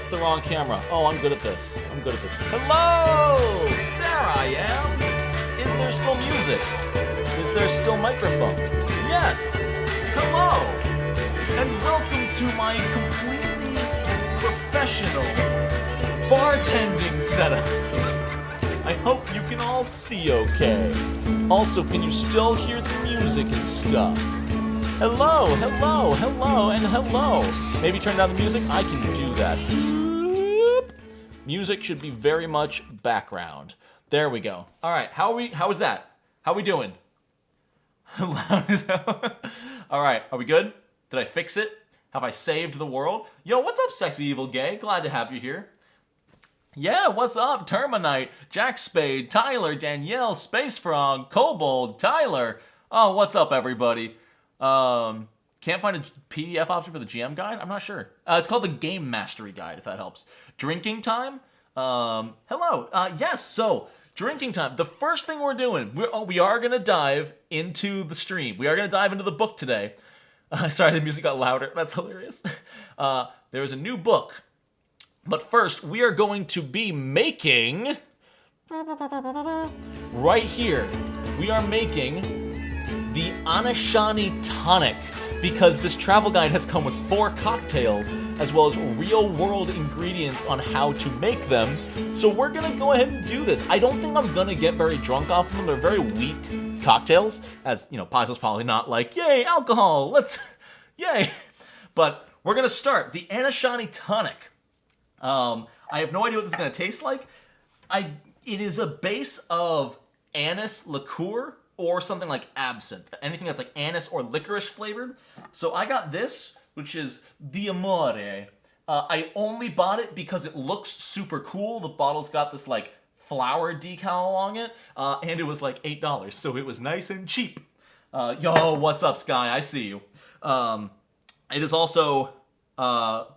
picked the wrong camera. Oh, I'm good at this. Hello! There I am! Is there still music? Is there still microphone? Yes! Hello! And welcome to my completely professional bartending setup. I hope you can all see okay. Also, can you still hear the music and stuff? Hello, and hello. Maybe turn down the music? I can do that. Music should be very much background. There we go. All right, how is that? How we doing? Loud as hell. All right, are we good? Did I fix it? Have I saved the world? Yo, what's up, sexy evil gay? Glad to have you here. Yeah, what's up, Terminite, Jack Spade, Tyler, Danielle, Space Frog, Kobold, Tyler. Oh, what's up, everybody? Can't find a PDF option for the GM guide? I'm not sure. It's called the Game Mastery Guide, if that helps. Drinking time? Hello. Yes, so, drinking time. The first thing we're doing, we are going to dive into the stream. We are going to dive into the book today. Sorry, the music got louder. That's hilarious. There is a new book. But first, we are going to be making... Right here, we are making the Anashani Tonic, because this travel guide has come with 4 cocktails, as well as real-world ingredients on how to make them. So we're going to go ahead and do this. I don't think I'm going to get very drunk off of them. They're very weak cocktails, as, you know, Paizo's probably not like, yay, alcohol, yay. But we're going to start the Anashani Tonic. I have no idea what this is going to taste like. It is a base of anise liqueur or something like absinthe. Anything that's like anise or licorice flavored. So I got this, which is Di Amore. I only bought it because it looks super cool. The bottle's got this like flower decal along it. And it was like $8. So it was nice and cheap. Yo, what's up, Sky? I see you. It is also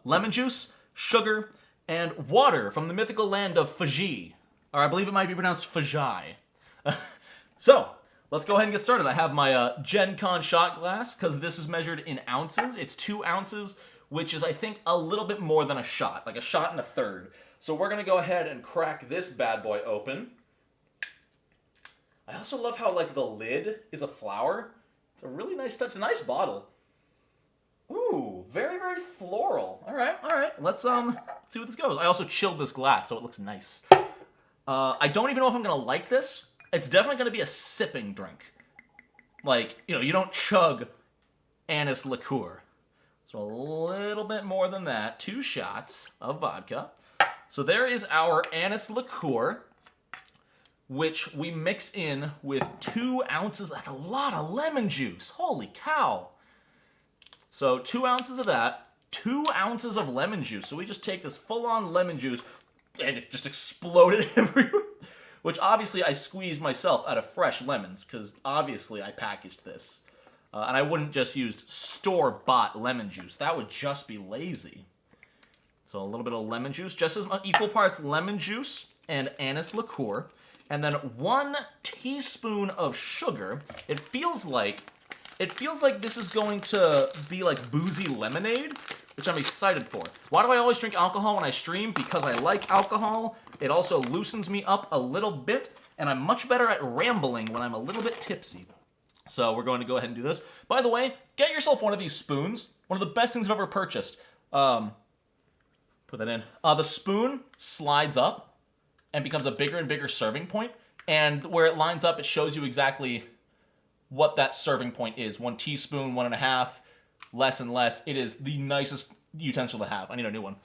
lemon juice, sugar, and water from the mythical land of Fiji. Or I believe it might be pronounced Fajai. So, let's go ahead and get started. I have my Gen Con shot glass, because this is measured in ounces. It's 2 ounces, which is, I think, a little bit more than a shot. Like a shot and a third. So we're going to go ahead and crack this bad boy open. I also love how, like, the lid is a flower. It's a really nice touch. It's a nice bottle. Ooh, very, very floral. All right. Let's see what this goes. I also chilled this glass, so it looks nice. I don't even know if I'm going to like this. It's definitely going to be a sipping drink. Like, you know, you don't chug anise liqueur. So a little bit more than that. 2 shots of vodka. So there is our anise liqueur, which we mix in with 2 ounces. That's a lot of lemon juice. Holy cow. So 2 ounces of that, 2 ounces of lemon juice. So we just take this full-on lemon juice and it just exploded everywhere. Which obviously I squeezed myself out of fresh lemons, because obviously I packaged this. And I wouldn't just use store-bought lemon juice. That would just be lazy. So a little bit of lemon juice, just as much, equal parts lemon juice and anise liqueur. And then 1 teaspoon of sugar. It feels like this is going to be like boozy lemonade, which I'm excited for. Why do I always drink alcohol when I stream? Because I like alcohol. It also loosens me up a little bit, and I'm much better at rambling when I'm a little bit tipsy. So we're going to go ahead and do this. By the way, get yourself one of these spoons. One of the best things I've ever purchased. Put that in. The spoon slides up and becomes a bigger and bigger serving point. And where it lines up, it shows you exactly what that serving point is. 1 teaspoon, 1.5, less and less. It is the nicest utensil to have. I need a new one.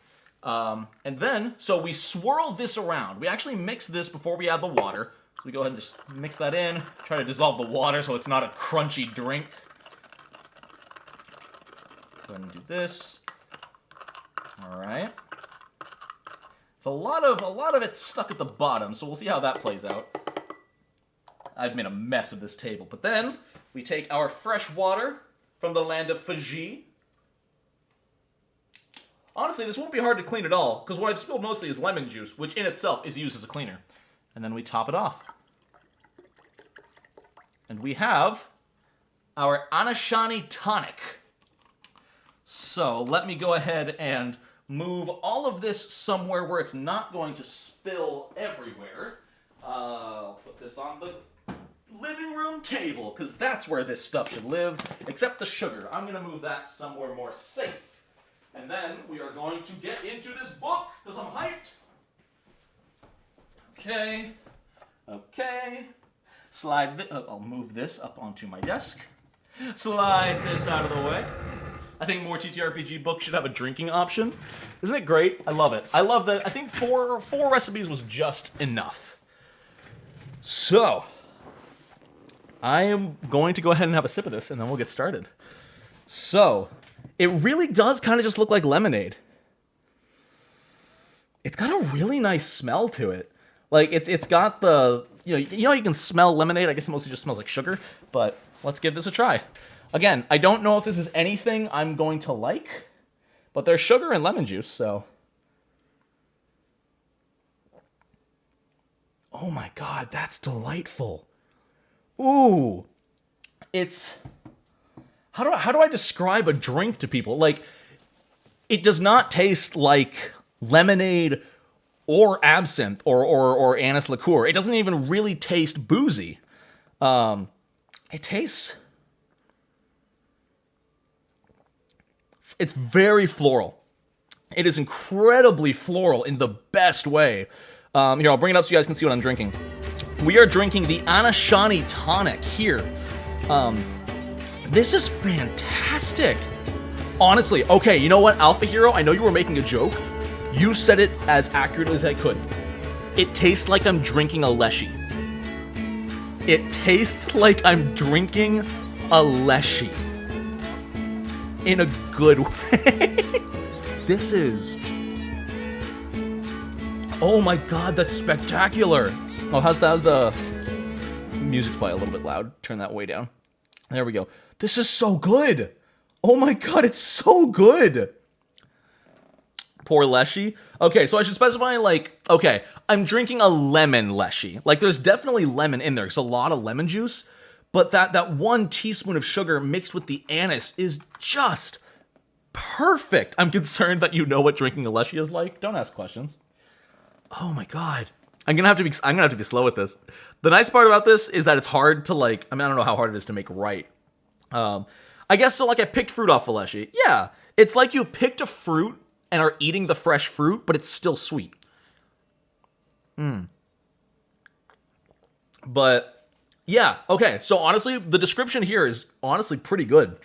And then, so we swirl this around. We actually mix this before we add the water. So we go ahead and just mix that in. Try to dissolve the water so it's not a crunchy drink. Go ahead and do this. All right. So a lot of it's stuck at the bottom, so we'll see how that plays out. I've made a mess of this table. But then we take our fresh water from the land of Fiji. Honestly, this won't be hard to clean at all, because what I've spilled mostly is lemon juice, which in itself is used as a cleaner. And then we top it off. And we have our Anashani Tonic. So let me go ahead and move all of this somewhere where it's not going to spill everywhere. I'll put this on the living room table, because that's where this stuff should live, except the sugar. I'm going to move that somewhere more safe. And then we are going to get into this book, because I'm hyped. Okay. I'll move this up onto my desk. Slide this out of the way. I think more TTRPG books should have a drinking option. Isn't it great? I love it. I love that. I think four recipes was just enough. So, I am going to go ahead and have a sip of this, and then we'll get started. So, it really does kind of just look like lemonade. It's got a really nice smell to it. Like, it's got the, you know you can smell lemonade. I guess it mostly just smells like sugar, but let's give this a try. Again, I don't know if this is anything I'm going to like, but there's sugar and lemon juice, so. Oh my god, that's delightful. Ooh. It's, how do I describe a drink to people? Like, it does not taste like lemonade or absinthe or anise liqueur. It doesn't even really taste boozy. It tastes, it's very floral. It is incredibly floral in the best way. Here, I'll bring it up so you guys can see what I'm drinking. We are drinking the Anashani Tonic here. This is fantastic. Honestly, okay, you know what, Alpha Hero? I know you were making a joke. You said it as accurately as I could. It tastes like I'm drinking a Leshy. It tastes like I'm drinking a Leshy. In a good way. This is... Oh my god, that's spectacular. Oh, how's the music play a little bit loud? Turn that way down. There we go. This is so good. Oh my god, it's so good. Poor Leshy. Okay, so I should specify, like, okay, I'm drinking a lemon Leshy. Like, there's definitely lemon in there. There's a lot of lemon juice. But that 1 teaspoon of sugar mixed with the anise is just perfect. I'm concerned that you know what drinking a Leshy is like. Don't ask questions. Oh my god. I'm gonna have to be slow with this. The nice part about this is that it's hard to, like, I mean, I don't know how hard it is to make right. I guess so, like, I picked fruit off a Leshy. Yeah, it's like you picked a fruit and are eating the fresh fruit, but it's still sweet. But, yeah, okay, so honestly, the description here is honestly pretty good.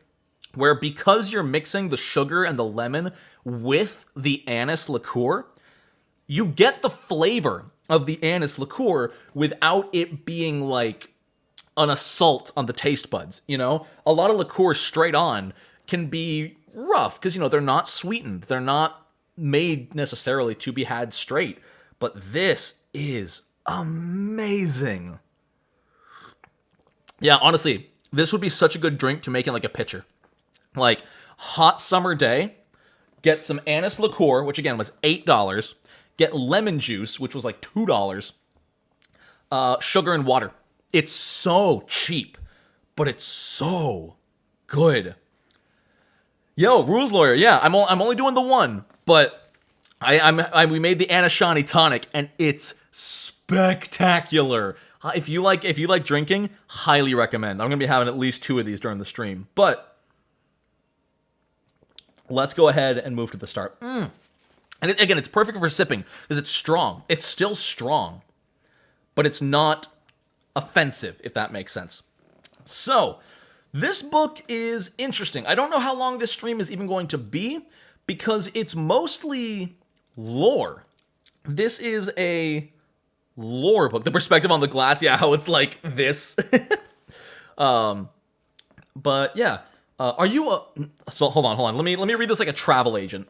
Where because you're mixing the sugar and the lemon with the anise liqueur, you get the flavor of the anise liqueur without it being like an assault on the taste buds, you know? A lot of liqueurs straight on can be rough because, you know, they're not sweetened. They're not made necessarily to be had straight. But this is amazing. Yeah, honestly, this would be such a good drink to make in like a pitcher. Like, hot summer day, get some anise liqueur, which again was $8. Get lemon juice, which was like $2. Sugar and water. It's so cheap, but it's so good. Yo, Rules Lawyer, yeah, I'm only doing the one, but we made the Anashani Tonic, and it's spectacular. If you like drinking, highly recommend. I'm gonna be having at least 2 of these during the stream, but let's go ahead and move to the start. And again, it's perfect for sipping because it's strong. It's still strong, but it's not offensive, if that makes sense. So, this book is interesting. I don't know how long this stream is even going to be because it's mostly lore. This is a lore book. The perspective on the glass, yeah, how it's like this. But yeah, are you a... So, hold on. Let me read this like a travel agent.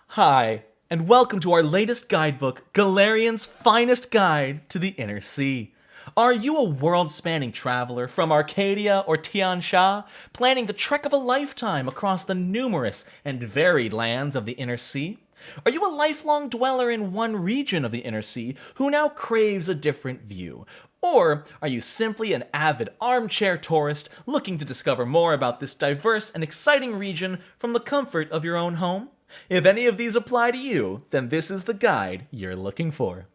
Hi, and welcome to our latest guidebook, Golarion's finest guide to the inner sea. Are you a world-spanning traveler from Arcadia or Tian Sha, planning the trek of a lifetime across the numerous and varied lands of the inner sea? Are you a lifelong dweller in one region of the Inner Sea who now craves a different view? Or are you simply an avid armchair tourist looking to discover more about this diverse and exciting region from the comfort of your own home? If any of these apply to you, then this is the guide you're looking for.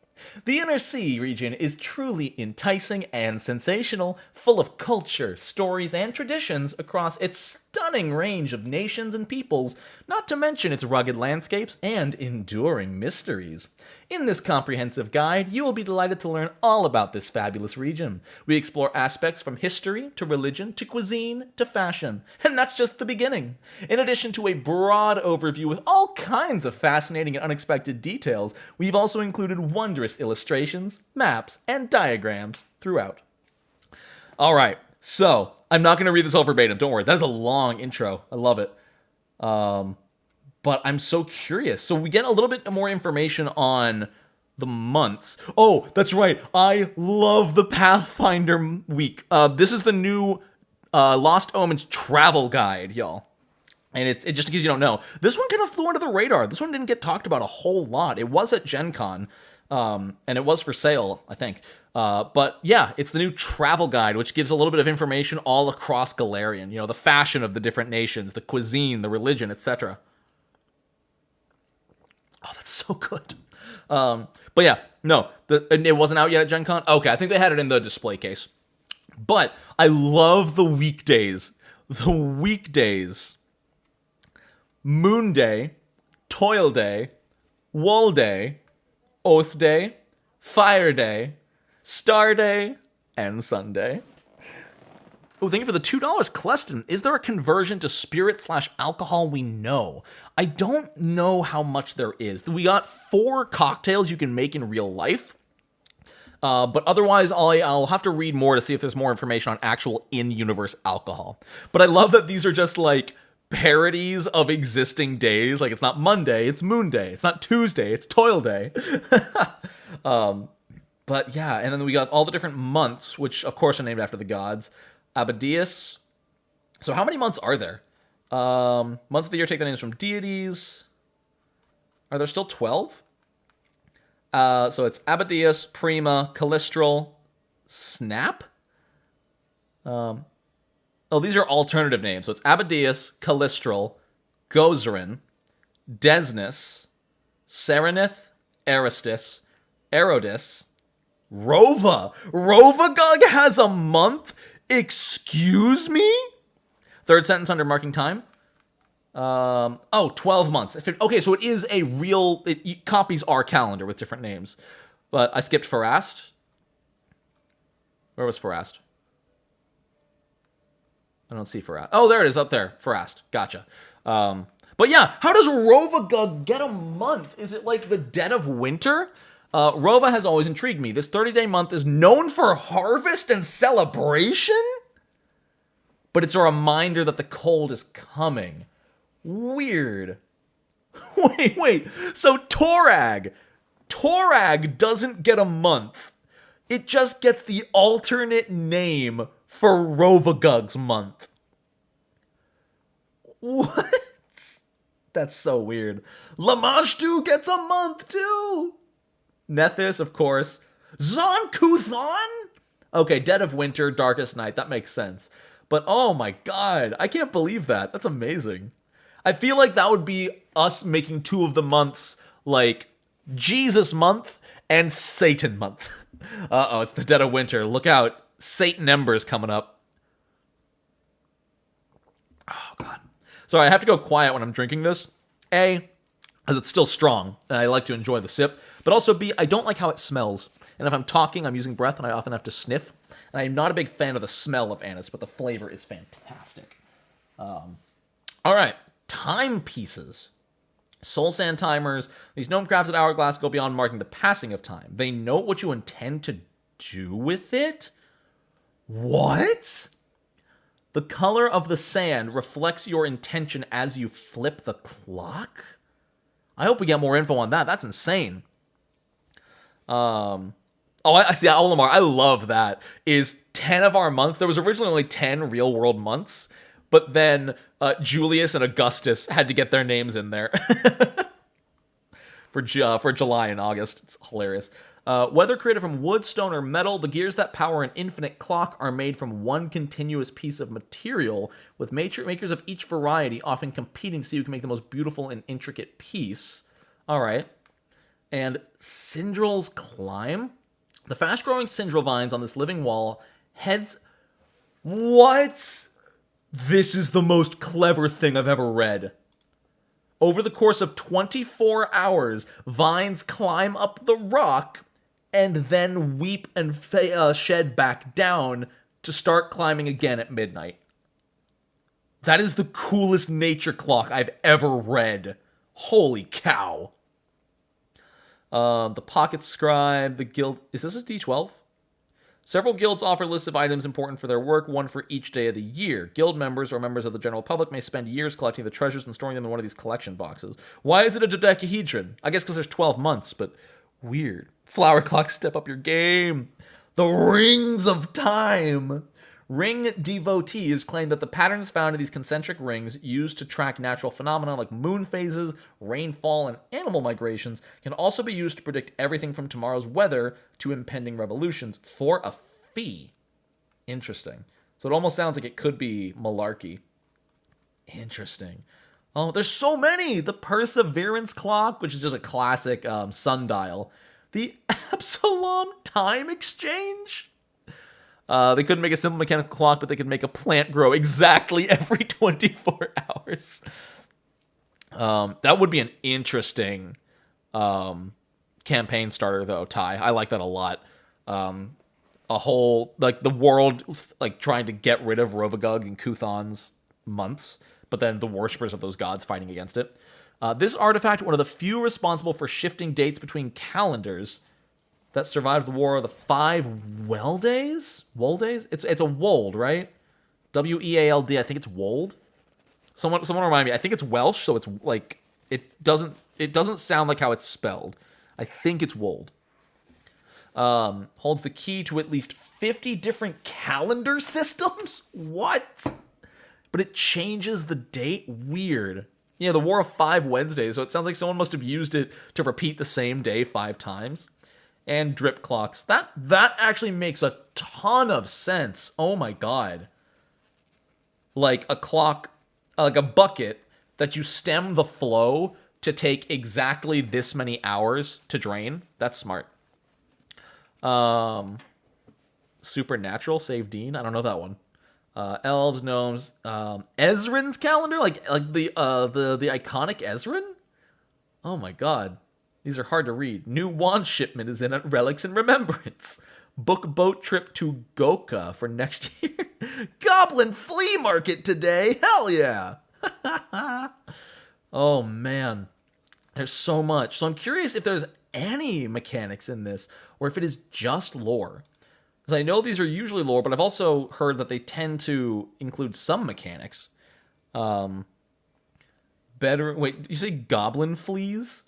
The Inner Sea region is truly enticing and sensational, full of culture, stories, and traditions across its stunning range of nations and peoples, not to mention its rugged landscapes and enduring mysteries. In this comprehensive guide, you will be delighted to learn all about this fabulous region. We explore aspects from history to religion to cuisine to fashion, and that's just the beginning. In addition to a broad overview with all kinds of fascinating and unexpected details, we've also included wondrous illustrations, maps, and diagrams throughout. All right, so I'm not going to read this all verbatim. Don't worry, that is a long intro. I love it. But I'm so curious. So we get a little bit more information on the months. Oh, that's right. I love the Pathfinder week. This is the new Lost Omens travel guide, y'all. And it just in case you don't know, this one kind of flew under the radar. This one didn't get talked about a whole lot. It was at Gen Con, and it was for sale, I think. But yeah, it's the new travel guide, which gives a little bit of information all across Golarion. You know, the fashion of the different nations, the cuisine, the religion, etc. Oh, that's so good. But yeah, no, it wasn't out yet at Gen Con. Okay, I think they had it in the display case. But I love the weekdays. The weekdays. Moon Day, Toil Day, Wool Day, Oath Day, Fire Day, Star Day, and Sunday. Oh, thank you for the $2, Cleston. Is there a conversion to spirit/alcohol we know? I don't know how much there is. We got 4 cocktails you can make in real life. But otherwise, I'll have to read more to see if there's more information on actual in-universe alcohol. But I love that these are just like parodies of existing days. Like, it's not Monday, it's Moon Day. It's not Tuesday, it's Toil Day. But yeah, and then we got all the different months, which of course are named after the gods. Abadius. So how many months are there? Months of the year take the names from deities. Are there still 12? So it's Abadius, Prima, Calistral, Snap? These are alternative names. So it's Abadius, Calistral, Gozarin, Desnus, Serenith, Aristus, Erodis, Rova. Rovagug has a month? Excuse me? Third sentence under marking time. 12 months. Okay, so it is a real... It copies our calendar with different names. But I skipped Farast. Where was Farast? I don't see Farast. Oh, there it is, up there. Farast. Gotcha. But yeah, how does Rovagug get a month? Is it like the dead of winter? Rova has always intrigued me. This 30-day month is known for harvest and celebration? But it's a reminder that the cold is coming. Weird. Wait. So Torag doesn't get a month. It just gets the alternate name for Rovagug's month. What? That's so weird. Lamashtu gets a month too. Nethys, of course. Zon-Kuthon? Okay, Dead of Winter, Darkest Night. That makes sense. But oh my god, I can't believe that. That's amazing. I feel like that would be us making 2 of the months like Jesus month and Satan month. Uh-oh, it's the Dead of Winter. Look out. Satan Ember's coming up. Oh god. Sorry, I have to go quiet when I'm drinking this. A, because it's still strong, and I like to enjoy the sip. But also B, I don't like how it smells. And if I'm talking, I'm using breath, and I often have to sniff. And I'm not a big fan of the smell of anise, but the flavor is fantastic. All right, timepieces. Soul Sand timers. These gnome-crafted hourglass go beyond marking the passing of time. They note what you intend to do with it? What? The color of the sand reflects your intention as you flip the clock? I hope we get more info on that. That's insane. I see. Olimar, I love that. Is 10 of our month. There was originally only 10 real world months, but then Julius and Augustus had to get their names in there. for July and August. It's hilarious. Whether created from wood, stone, or metal, the gears that power an infinite clock are made from one continuous piece of material, with makers of each variety often competing to see who can make the most beautiful and intricate piece. All right. And Syndrel's Climb. The fast-growing Syndrel vines on this living wall heads... What? This is the most clever thing I've ever read. Over the course of 24 hours, vines climb up the rock and then weep and shed back down to start climbing again at midnight. That is the coolest nature clock I've ever read. Holy cow. The Pocket Scribe, the guild... Is this a D12? Several guilds offer lists of items important for their work, one for each day of the year. Guild members or members of the general public may spend years collecting the treasures and storing them in one of these collection boxes. Why is it a dodecahedron? I guess because there's 12 months, but weird. Flower clocks, step up your game. The Rings of Time. Ring devotees claim that the patterns found in these concentric rings used to track natural phenomena like moon phases, rainfall, and animal migrations can also be used to predict everything from tomorrow's weather to impending revolutions for a fee. Interesting. So it almost sounds like it could be malarkey. Interesting. Oh, there's so many! The Perseverance Clock, which is just a classic sundial. The Absalom Time Exchange. They couldn't make a simple mechanical clock, but they could make a plant grow exactly every 24 hours. That would be an interesting campaign starter, though, Ty. I like that a lot. A whole, like, the world, like, trying to get rid of Rovagug and Kuthon's months, but then the worshippers of those gods fighting against it. This artifact, one of the few responsible for shifting dates between calendars, that survived the War of the Five Weldays? Woldays? It's a Wold, right? W-E-A-L-D. I think it's Wold. Someone remind me. I think it's Welsh, so it's like it doesn't sound like how it's spelled. I think it's Wold. Holds the key to at least 50 different calendar systems? What? But it changes the date? Weird. Yeah, the War of Five Wednesdays, so it sounds like someone must have used it to repeat the same day 5 times. And drip clocks. That actually makes a ton of sense. Oh my god. Like a clock, like a bucket that you stem the flow to take exactly this many hours to drain. That's smart. Supernatural, save Dean. I don't know that one. Elves, gnomes, Ezrin's calendar, like the iconic Ezrin. Oh my god. These are hard to read. New wand shipment is in at Relics and Remembrance. Book boat trip to Goka for next year. Goblin flea market today. Hell yeah. Oh man. There's so much. So I'm curious if there's any mechanics in this or if it is just lore. Because I know these are usually lore, but I've also heard that they tend to include some mechanics. Wait, you say goblin fleas?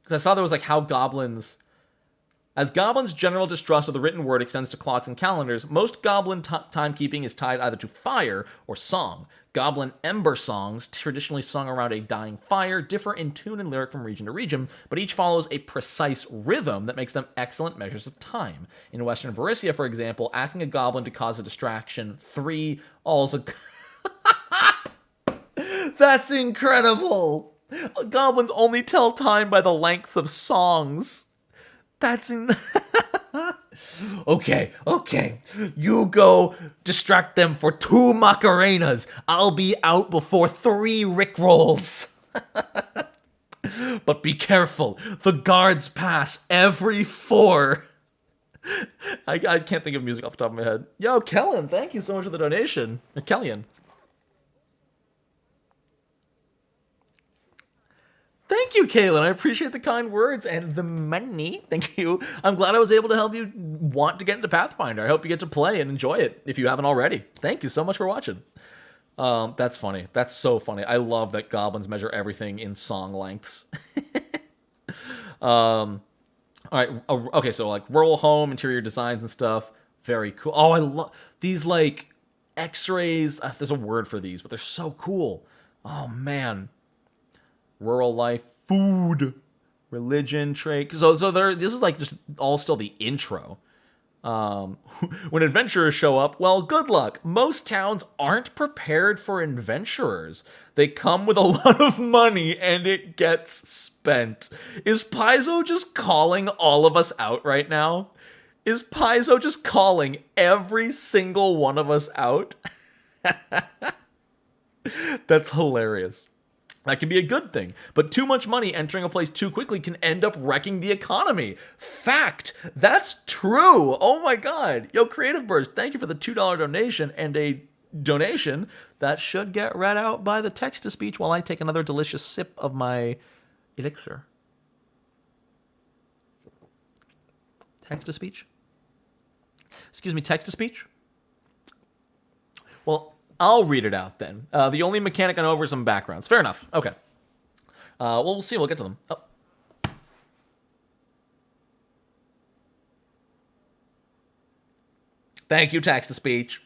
Because I saw there was like how goblins... As goblins' general distrust of the written word extends to clocks and calendars, most goblin timekeeping is tied either to fire or song. Goblin ember songs, traditionally sung around a dying fire, differ in tune and lyric from region to region, but each follows a precise rhythm that makes them excellent measures of time. In Western Varissia, for example, asking a goblin to cause a distraction 3 also... That's incredible! Goblins only tell time by the length of songs. That's Okay. You go distract them for 2 Macarenas. I'll be out before 3 Rickrolls. But be careful. The guards pass every 4. I can't think of music off the top of my head. Yo, Kellen, thank you so much for the donation. Kellyan. Thank you, Kaylin. I appreciate the kind words and the money. Thank you. I'm glad I was able to help you want to get into Pathfinder. I hope you get to play and enjoy it if you haven't already. Thank you so much for watching. That's funny. That's so funny. I love that goblins measure everything in song lengths. All right. Okay, so like rural home, interior designs and stuff. Very cool. Oh, I love these like X-rays. There's a word for these, but they're so cool. Oh, man. Rural life, food. Religion, trade. So this is like just all still the intro. When adventurers show up, well, good luck. Most towns aren't prepared for adventurers. They come with a lot of money and it gets spent. Is Paizo just calling all of us out right now? Is Paizo just calling every single one of us out? That's hilarious. That can be a good thing, but too much money entering a place too quickly can end up wrecking the economy. Fact! That's true! Oh my god! Yo, Creative Burst, thank you for the $2 donation and a donation that should get read out by the text-to-speech while I take another delicious sip of my elixir. Text-to-speech? Excuse me, text-to-speech? Well, I'll read it out then. The only mechanic I know over some backgrounds. Fair enough. Okay. Well, we'll see. We'll get to them. Oh. Thank you, text-to-speech.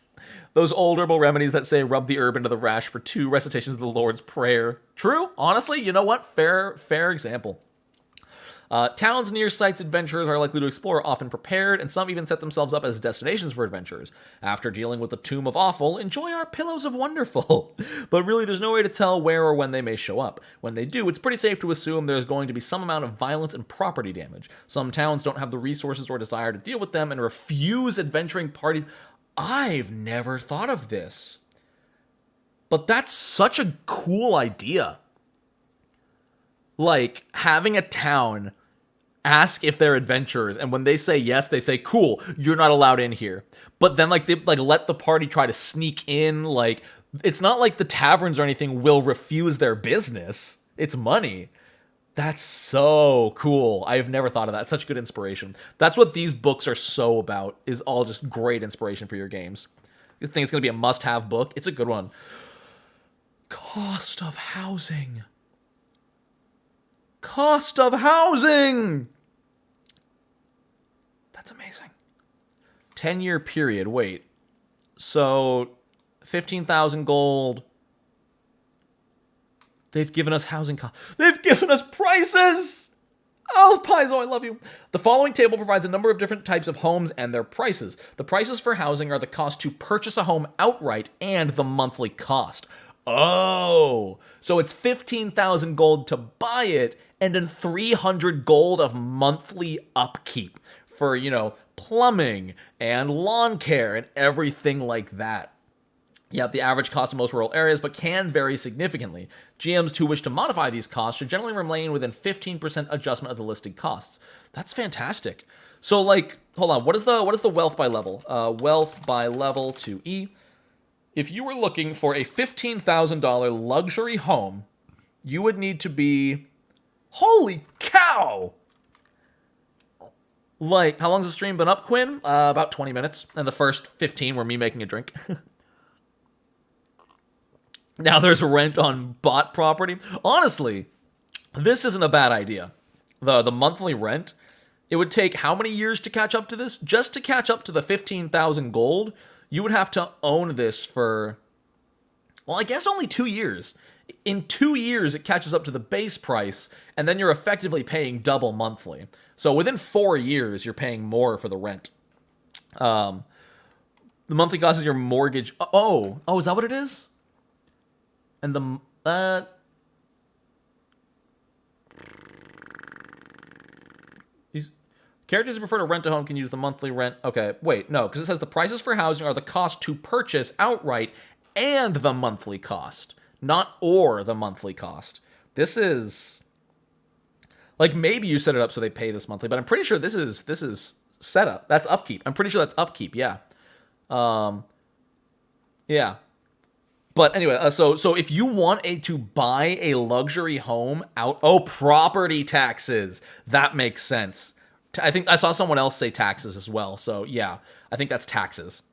Those old herbal remedies that say rub the herb into the rash for 2 recitations of the Lord's Prayer. True. Honestly, you know what? Fair example. Towns near sites adventurers are likely to explore are often prepared, and some even set themselves up as destinations for adventurers. After dealing with the Tomb of Awful, enjoy our Pillows of Wonderful. But really, there's no way to tell where or when they may show up. When they do, it's pretty safe to assume there's going to be some amount of violence and property damage. Some towns don't have the resources or desire to deal with them and refuse adventuring parties. I've never thought of this. But that's such a cool idea. Like, having a town ask if they're adventurers, and when they say yes, they say, cool, you're not allowed in here. But then, like, they let the party try to sneak in. Like, it's not like the taverns or anything will refuse their business. It's money. That's so cool. I've never thought of that. It's such good inspiration. That's what these books are so about, is all just great inspiration for your games. I think it's going to be a must-have book. It's a good one. Cost of housing. Cost of housing! That's amazing. 10-year period. Wait. So, 15,000 gold. They've given us housing costs. They've given us prices! Oh, Paizo, I love you. The following table provides a number of different types of homes and their prices. The prices for housing are the cost to purchase a home outright and the monthly cost. Oh, so it's 15,000 gold to buy it, and then 300 gold of monthly upkeep for, plumbing and lawn care and everything like that. Yeah, the average cost in most rural areas, but can vary significantly. GMs who wish to modify these costs should generally remain within 15% adjustment of the listed costs. That's fantastic. So, hold on, what is the wealth by level? Wealth by level to E. If you were looking for a $15,000 luxury home, you would need to be... Holy cow! How long's the stream been up, Quinn? About 20 minutes. And the first 15 were me making a drink. Now there's rent on bought property. Honestly, this isn't a bad idea. The monthly rent, it would take how many years to catch up to this? Just to catch up to the 15,000 gold, you would have to own this for, well, I guess only 2 years. In 2 years, it catches up to the base price, and then you're effectively paying double monthly. So within 4 years, you're paying more for the rent. The monthly cost is your mortgage. Oh, is that what it is? And the these characters who prefer to rent a home can use the monthly rent. Okay, wait, no, because it says the prices for housing are the cost to purchase outright and the monthly cost. Not or the monthly cost. This is maybe you set it up so they pay this monthly, but I'm pretty sure this is setup. That's upkeep. I'm pretty sure that's upkeep. Yeah. Yeah. But anyway, so if you want to buy a luxury home property taxes. That makes sense. I think I saw someone else say taxes as well. So yeah, I think that's taxes.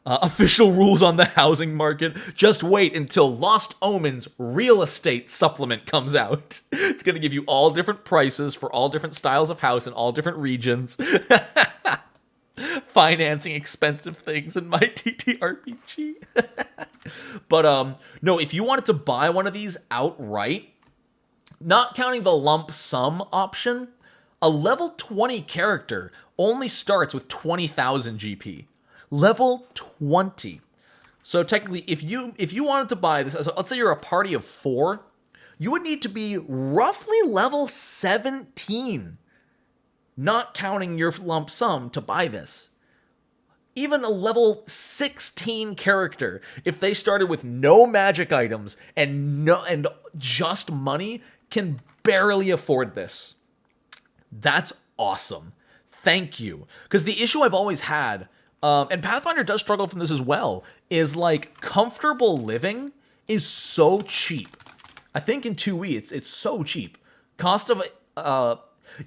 Official rules on the housing market. Just wait until Lost Omens real estate supplement comes out. It's going to give you all different prices for all different styles of house in all different regions. Financing expensive things in my TTRPG. But no, if you wanted to buy one of these outright, not counting the lump sum option, a level 20 character only starts with 20,000 GP. Level 20. So technically, if you wanted to buy this, let's say you're a party of 4, you would need to be roughly level 17, not counting your lump sum, to buy this. Even a level 16 character, if they started with no magic items and just money, can barely afford this. That's awesome. Thank you. Because the issue I've always had, and Pathfinder does struggle from this as well, is like comfortable living is so cheap. I think in 2E it's so cheap. Cost of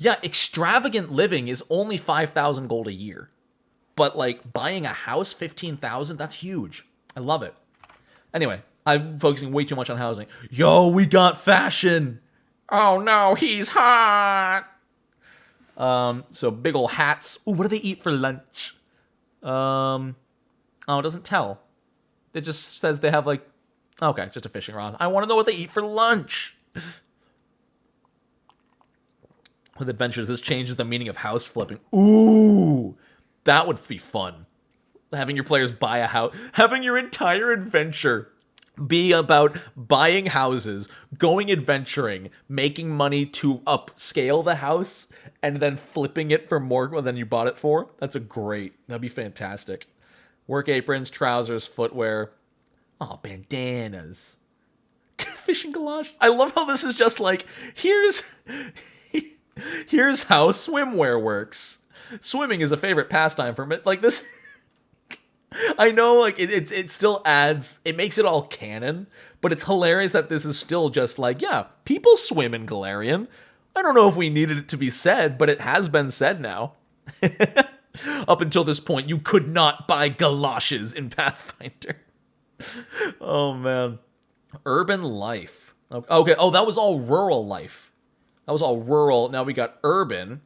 extravagant living is only 5,000 gold a year. But like buying a house, 15,000, that's huge. I love it. Anyway, I'm focusing way too much on housing. Yo, we got fashion. Oh no, he's hot. So big ol' hats. Ooh, what do they eat for lunch? Oh, it doesn't tell. It just says they have like, okay, just a fishing rod. I want to know what they eat for lunch. With adventures, this changes the meaning of house flipping. Ooh, that would be fun. Having your players buy a house, having your entire adventure be about buying houses, going adventuring, making money to upscale the house, and then flipping it for more than you bought it for. That'd be fantastic. Work aprons, trousers, footwear. Oh, bandanas. Fishing galoshes. I love how this is just like, here's how swimwear works. Swimming is a favorite pastime for me. Like this, I know, like it still adds, it makes it all canon, but it's hilarious that this is still just like, yeah, people swim in Golarion. I don't know if we needed it to be said, but it has been said now. Up until this point, you could not buy galoshes in Pathfinder. Oh man, urban life. Okay, oh, that was all rural life. That was all rural. Now we got urban.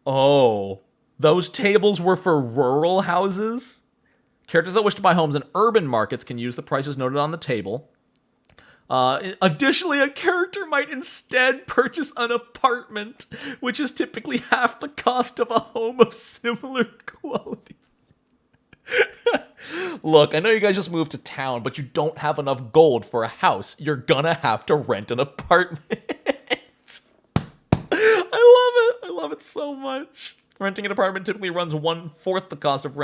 Oh, those tables were for rural houses? Characters that wish to buy homes in urban markets can use the prices noted on the table. Additionally, a character might instead purchase an apartment, which is typically half the cost of a home of similar quality. Look, I know you guys just moved to town, but you don't have enough gold for a house. You're gonna have to rent an apartment. I love it so much. Renting an apartment typically runs 1/4 the cost of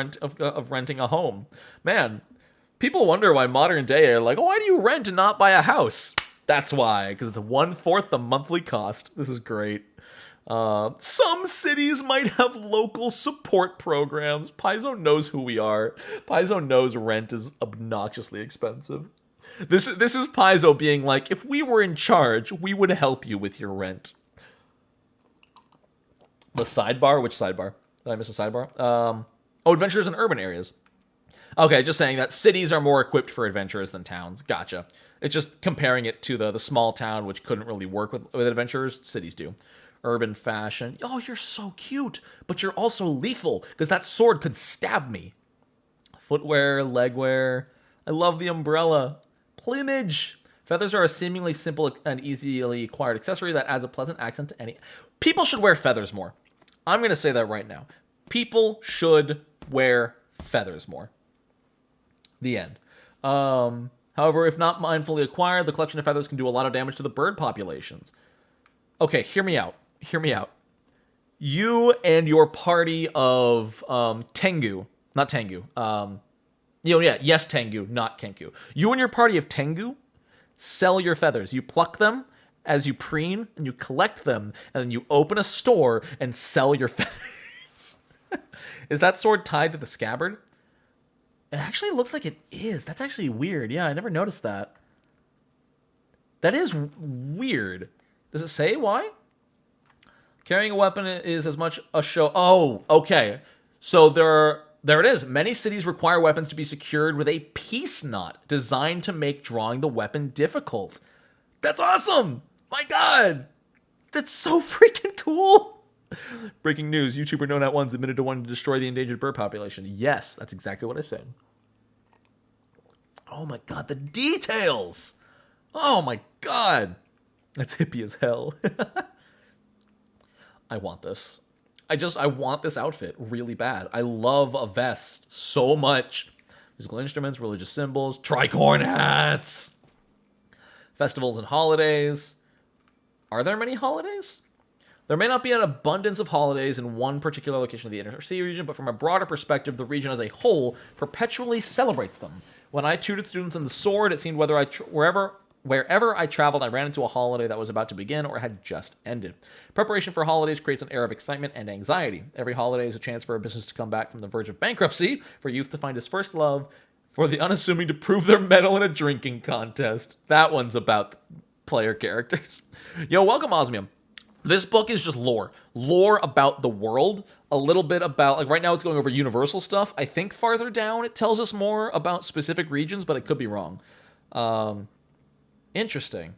renting a home. Man, people wonder why modern day are like, oh, why do you rent and not buy a house? That's why, because it's 1/4 the monthly cost. This is great. Some cities might have local support programs. Paizo knows who we are. Paizo knows rent is obnoxiously expensive. This is Paizo being like, if we were in charge, we would help you with your rent. The sidebar? Which sidebar? Did I miss a sidebar? Adventures in urban areas. Okay, just saying that cities are more equipped for adventurers than towns. Gotcha. It's just comparing it to the small town, which couldn't really work with adventurers. Cities do. Urban fashion. Oh, you're so cute, but you're also lethal, because that sword could stab me. Footwear, legwear. I love the umbrella. Plumage. Feathers are a seemingly simple and easily acquired accessory that adds a pleasant accent to any... People should wear feathers more. I'm going to say that right now. People should wear feathers more. The end. However, if not mindfully acquired, the collection of feathers can do a lot of damage to the bird populations. Okay, hear me out. Hear me out. You and your party of Tengu, not Tengu. Yes, Tengu, not Kenku. You and your party of Tengu sell your feathers. You pluck them as you preen, and you collect them, and then you open a store and sell your feathers. Is that sword tied to the scabbard? It actually looks like it is. That's actually weird. Yeah, I never noticed that. That is weird. Does it say why? Carrying a weapon is as much a show... Oh, okay. So there it is. Many cities require weapons to be secured with a peace knot designed to make drawing the weapon difficult. That's awesome! My god! That's so freaking cool! Breaking news, YouTuber Nonat One's admitted to wanting to destroy the endangered bird population. Yes, that's exactly what I said. Oh my god, the details! Oh my god! That's hippie as hell. I want this. I want this outfit really bad. I love a vest so much. Musical instruments, religious symbols, tricorn hats, festivals and holidays. Are there many holidays? There may not be an abundance of holidays in one particular location of the Inner Sea region, but from a broader perspective, the region as a whole perpetually celebrates them. When I tutored students in the Sword, it seemed wherever I traveled, I ran into a holiday that was about to begin or had just ended. Preparation for holidays creates an air of excitement and anxiety. Every holiday is a chance for a business to come back from the verge of bankruptcy, for youth to find his first love, for the unassuming to prove their mettle in a drinking contest. That one's about player characters. Yo, welcome, Osmium. This book is just lore. Lore about the world. A little bit about, like right now it's going over universal stuff. I think farther down it tells us more about specific regions, but it could be wrong. Interesting.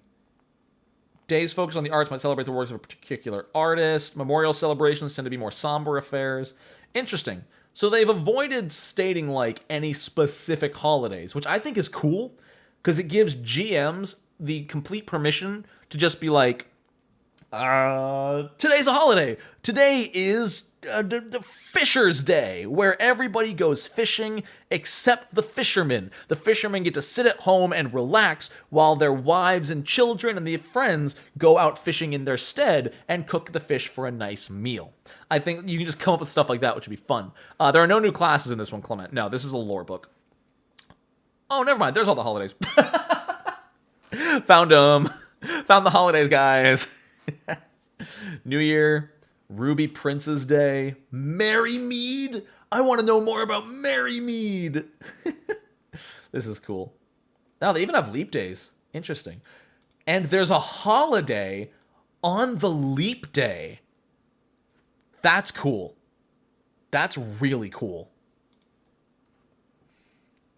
Days focused on the arts might celebrate the works of a particular artist. Memorial celebrations tend to be more somber affairs. Interesting. So they've avoided stating like any specific holidays, which I think is cool because it gives GMs the complete permission to just be like, today's a holiday. Today is the Fisher's Day, where everybody goes fishing except the fishermen. The fishermen get to sit at home and relax while their wives and children and their friends go out fishing in their stead and cook the fish for a nice meal. I think you can just come up with stuff like that, which would be fun. There are no new classes in this one, Clement. No, this is a lore book. Oh, never mind. There's all the holidays. Found them. Found the holidays, guys. New Year, Ruby Prince's Day, Merry Mead. I want to know more about Merry Mead. This is cool. Now they even have leap days. Interesting. And there's a holiday on the leap day. That's cool. That's really cool.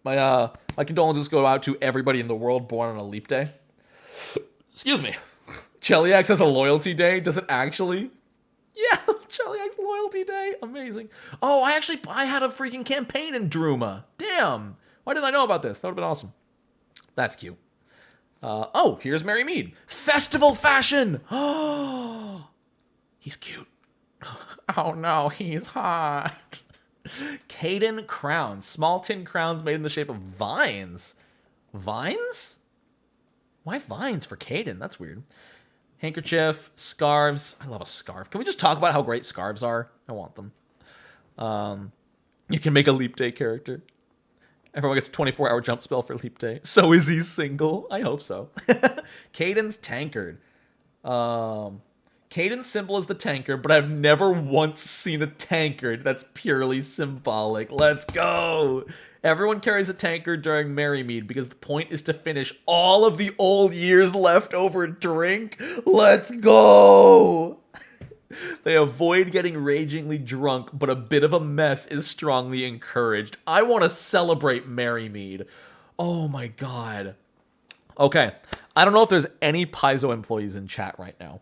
My condolences go out to everybody in the world born on a leap day. Excuse me. Cheliax has a loyalty day? Does it actually? Yeah, Cheliax loyalty day. Amazing. Oh, I had a freaking campaign in Druma. Damn. Why didn't I know about this? That would have been awesome. That's cute. Oh, here's Merry Mead. Festival fashion. Oh, he's cute. Oh no, he's hot. Caden crowns. Small tin crowns made in the shape of vines. Vines? Why vines for Caden? That's weird. Handkerchief, scarves. I love a scarf. Can we just talk about how great scarves are? I want them. You can make a leap day character. Everyone gets a 24-hour jump spell for leap day. So is he single? I hope so. Caden's tankard. Caden's symbol is the tankard, but I've never once seen a tankard that's purely symbolic. Let's go! Everyone carries a tankard during Merry Mead because the point is to finish all of the old year's leftover drink. Let's go! They avoid getting ragingly drunk, but a bit of a mess is strongly encouraged. I want to celebrate Merry Mead. Oh my god. Okay, I don't know if there's any Paizo employees in chat right now,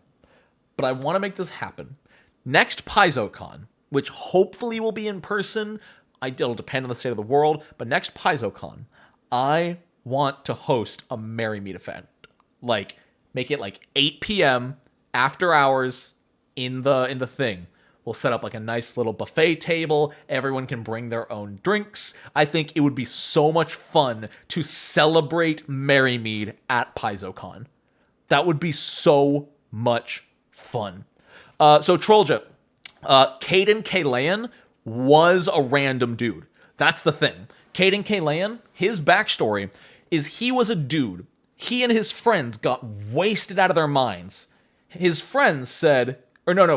but I want to make this happen. Next PaizoCon, which hopefully will be in person. It'll depend on the state of the world, but next PaizoCon, I want to host a Merry Mead event. Like, make it like 8 p.m. after hours in the thing. We'll set up like a nice little buffet table. Everyone can bring their own drinks. I think it would be so much fun to celebrate Merry Mead at PaizoCon. That would be so much fun. So Trolljet, Caden Kalayan was a random dude. That's the thing. Caden Kalayan, his backstory is he was a dude. He and his friends got wasted out of their minds. His friends said,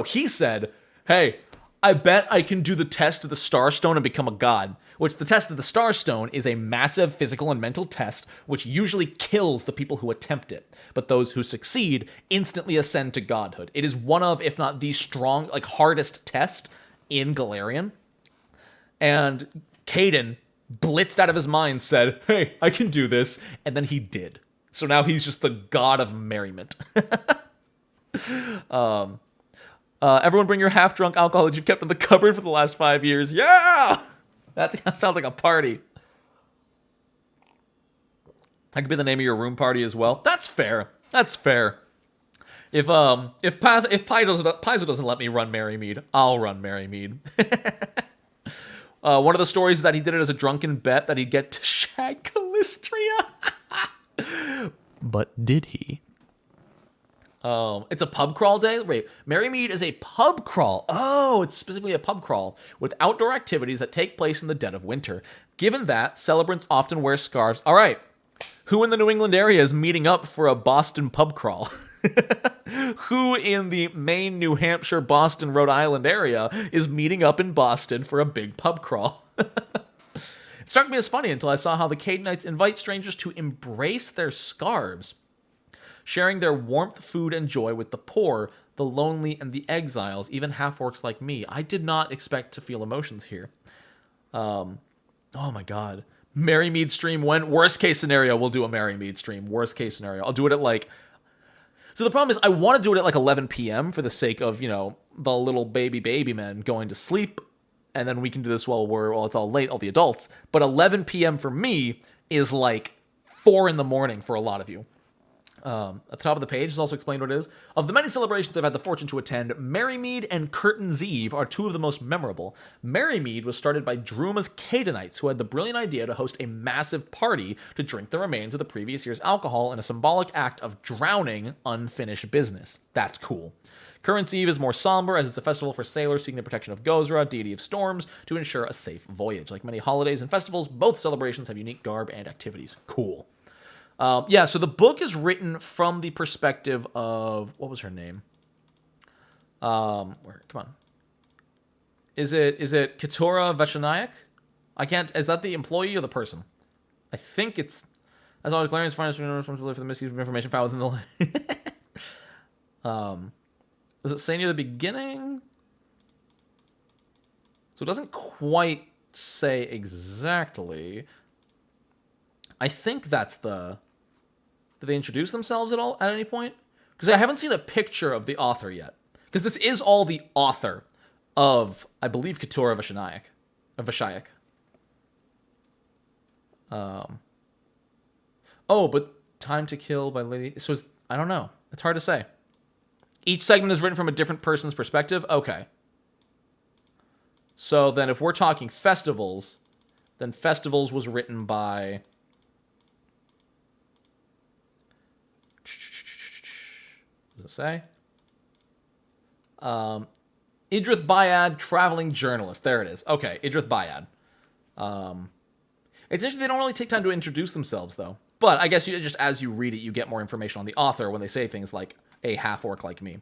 he said, hey, I bet I can do the test of the Starstone and become a god. Which the test of the Starstone is a massive physical and mental test, which usually kills the people who attempt it. But those who succeed instantly ascend to godhood. It is one of, if not the strong, hardest test in Golarion. And Caden, blitzed out of his mind, said, hey, I can do this. And then he did. So now he's just the god of merriment. Everyone bring your half-drunk alcohol that you've kept in the cupboard for the last 5 years. Yeah! That sounds like a party. That could be the name of your room party as well. That's fair. That's fair. Paizo doesn't let me run Merrymead, I'll run Merrymead. One of the stories is that he did it as a drunken bet that he'd get to shag Calistria. But did he? It's a pub crawl day. Wait, Merrymead is a pub crawl. Oh, it's specifically a pub crawl with outdoor activities that take place in the dead of winter. Given that, celebrants often wear scarves. All right, who in the New England area is meeting up for a Boston pub crawl? Who in the Maine, New Hampshire, Boston, Rhode Island area is meeting up in Boston for a big pub crawl? It struck me as funny until I saw how the Cadenites invite strangers to embrace their scarves, sharing their warmth, food, and joy with the poor, the lonely, and the exiles, even half-orcs like me. I did not expect to feel emotions here. Oh my god. Merrymead stream when? Worst case scenario, we'll do a Merrymead stream. Worst case scenario. I'll do it at like... So the problem is I want to do it at like 11 p.m. for the sake of, you know, the little baby men going to sleep. And then we can do this while it's all late, all the adults. But 11 p.m. for me is like 4 in the morning for a lot of you. At the top of the page is also explained what it is. Of the many celebrations I've had the fortune to attend, Merrymead and Curtain's Eve are two of the most memorable. Merrymead was started by Druma's Cadenites, who had the brilliant idea to host a massive party to drink the remains of the previous year's alcohol in a symbolic act of drowning unfinished business. That's cool. Current's Eve is more somber, as it's a festival for sailors seeking the protection of Gozra, deity of storms, to ensure a safe voyage. Like many holidays and festivals, both celebrations have unique garb and activities. Cool. So the book is written from the perspective of... What was her name? Come on. Is it Keturah Veshanayak? I can't... Is that the employee or the person? I think it's... As always, Golarions find responsibility for the misuse of information found within the... Does it say near the beginning? So it doesn't quite say exactly. I think that's the... Did they introduce themselves at all at any point? Because I haven't seen a picture of the author yet. Because this is all the author of, I believe, Keturah Veshanayak. Veshayak. But Time to Kill by Lady... So I don't know. It's hard to say. Each segment is written from a different person's perspective? Okay. So then if we're talking festivals, then festivals was written by... Does it say? Idrith Bayad, traveling journalist. There it is. Okay, Idrith Bayad. It's interesting they don't really take time to introduce themselves, though. But I guess just as you read it, you get more information on the author when they say things like, a half-orc like me.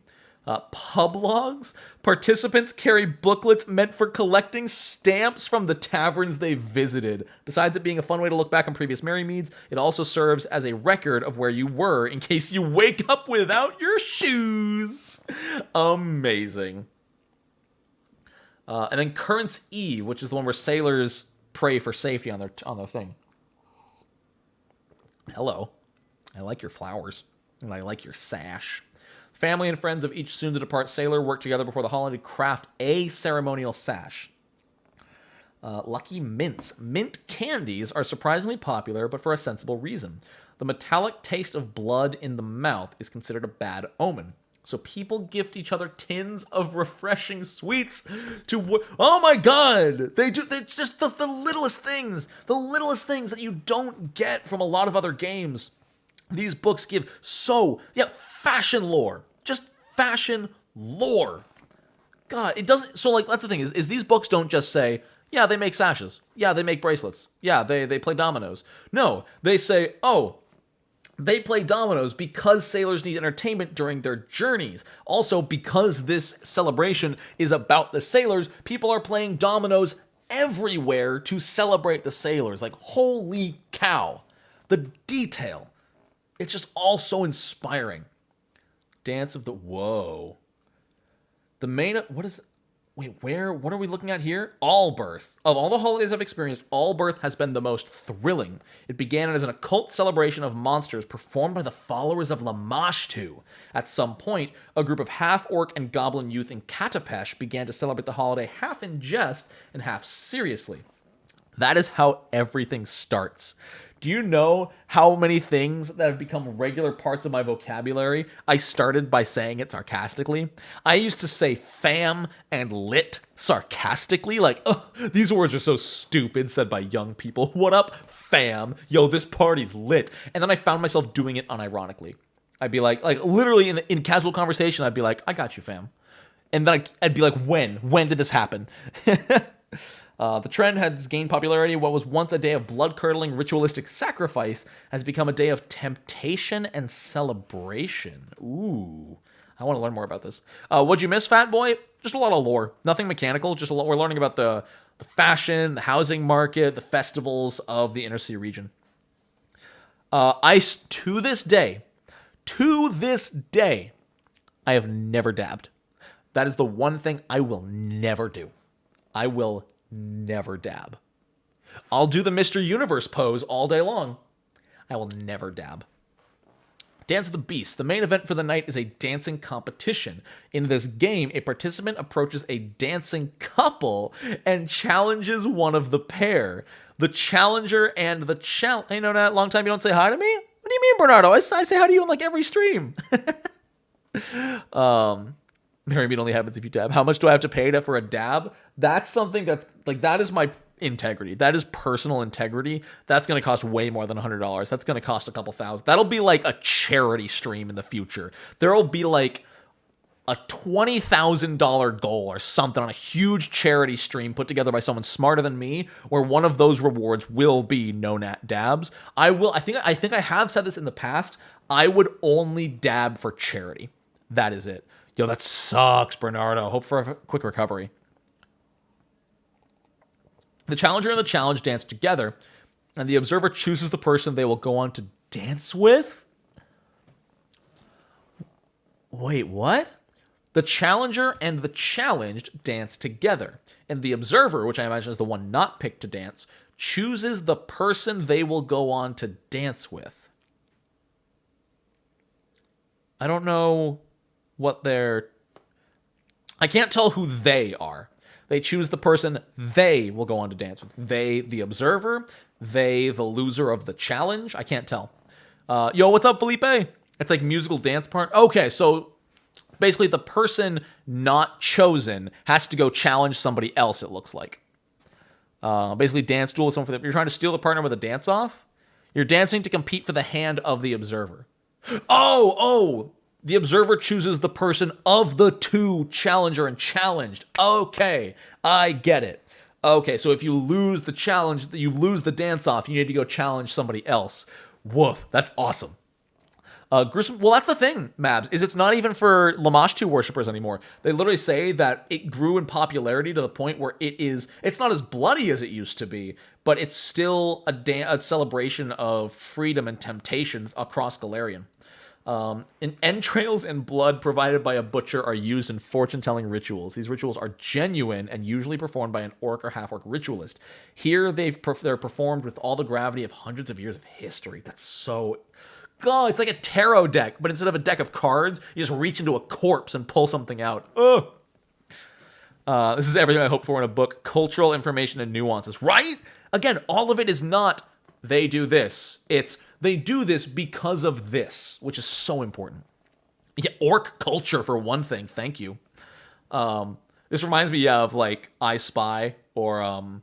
Pub logs? Participants carry booklets meant for collecting stamps from the taverns they visited. Besides it being a fun way to look back on previous Merrymeads, it also serves as a record of where you were in case you wake up without your shoes. Amazing. And then Current's Eve, which is the one where sailors pray for safety on their thing. Hello. I like your flowers. And I like your sash. Family and friends of each soon-to-depart sailor work together before the holiday to craft a ceremonial sash. Lucky Mints. Mint candies are surprisingly popular, but for a sensible reason. The metallic taste of blood in the mouth is considered a bad omen. So people gift each other tins of refreshing sweets to... Oh my god! It's just the littlest things. The littlest things that you don't get from a lot of other games. These books give fashion lore. Just fashion lore. God, it doesn't... So, like, that's the thing, is these books don't just say, yeah, they make sashes. Yeah, they make bracelets. Yeah, they play dominoes. No, they say, oh, they play dominoes because sailors need entertainment during their journeys. Also, because this celebration is about the sailors, people are playing dominoes everywhere to celebrate the sailors. Like, holy cow. The detail. It's just all so inspiring. Dance of the... Whoa. The main... What is... Wait, where... What are we looking at here? Allbirth. Of all the holidays I've experienced, Allbirth has been the most thrilling. It began as an occult celebration of monsters performed by the followers of Lamashtu. At some point, a group of half-orc and goblin youth in Katapesh began to celebrate the holiday half in jest and half seriously. That is how everything starts. Do you know how many things that have become regular parts of my vocabulary I started by saying it sarcastically? I used to say fam and lit sarcastically, like, oh, these words are so stupid, said by young people. What up, fam? Yo, this party's lit. And then I found myself doing it unironically. I'd be like literally in casual conversation, I'd be like, I got you, fam. And then I'd be like, when? When did this happen? The trend has gained popularity. What was once a day of blood-curdling ritualistic sacrifice has become a day of temptation and celebration. Ooh, I want to learn more about this. What'd you miss, Fat Boy? Just a lot of lore. Nothing mechanical. Just a lot. We're learning about the fashion, the housing market, the festivals of the Inner Sea region. To this day, I have never dabbed. That is the one thing I will never do. I will never dab. I'll do the Mr. Universe pose all day long. I will never dab. Dance of the Beast. The main event for the night is a dancing competition. In this game, a participant approaches a dancing couple and challenges one of the pair. The challenger and the Hey, Nonat, long time you don't say hi to me? What do you mean, Bernardo? I say hi to you in like every stream. Marry me only happens if you dab. How much do I have to pay for a dab? That's something that's like, that is my integrity. That is personal integrity. That's going to cost way more than $100. That's going to cost a couple thousand. That'll be like a charity stream in the future. There'll be like a $20,000 goal or something on a huge charity stream put together by someone smarter than me, where one of those rewards will be Nonat dabs. I think I have said this in the past. I would only dab for charity. That is it. Yo, that sucks, Bernardo. Hope for a quick recovery. The challenger and the challenge dance together, and the observer chooses the person they will go on to dance with? Wait, what? The challenger and the challenged dance together, and the observer, which I imagine is the one not picked to dance, chooses the person they will go on to dance with. I don't know what I can't tell who they are. They choose the person they will go on to dance with. They, the observer. They, the loser of the challenge. I can't tell. Yo, what's up, Felipe? It's like musical dance part. Okay, so basically the person not chosen has to go challenge somebody else, it looks like. Basically dance duel with someone. You're trying to steal the partner with a dance-off? You're dancing to compete for the hand of the observer. Oh! The observer chooses the person of the two, challenger and challenged. Okay, I get it. Okay, so if you lose the challenge, you lose the dance-off, you need to go challenge somebody else. Woof, that's awesome. Gruesome. Well, that's the thing, Mabs, is it's not even for Lamashtu worshippers anymore. They literally say that it grew in popularity to the point where it's not as bloody as it used to be, but it's still a celebration of freedom and temptation across Golarion. Entrails and blood provided by a butcher are used in fortune-telling rituals. These rituals are genuine and usually performed by an orc or half-orc ritualist. Here, they're performed with all the gravity of hundreds of years of history. That's so... God, it's like a tarot deck, but instead of a deck of cards, you just reach into a corpse and pull something out. Ugh. This is everything I hope for in a book. Cultural information and nuances, right? Again, all of it is not, they do this. It's, they do this because of this, which is so important. Yeah, orc culture for one thing. Thank you. This reminds me of like I Spy or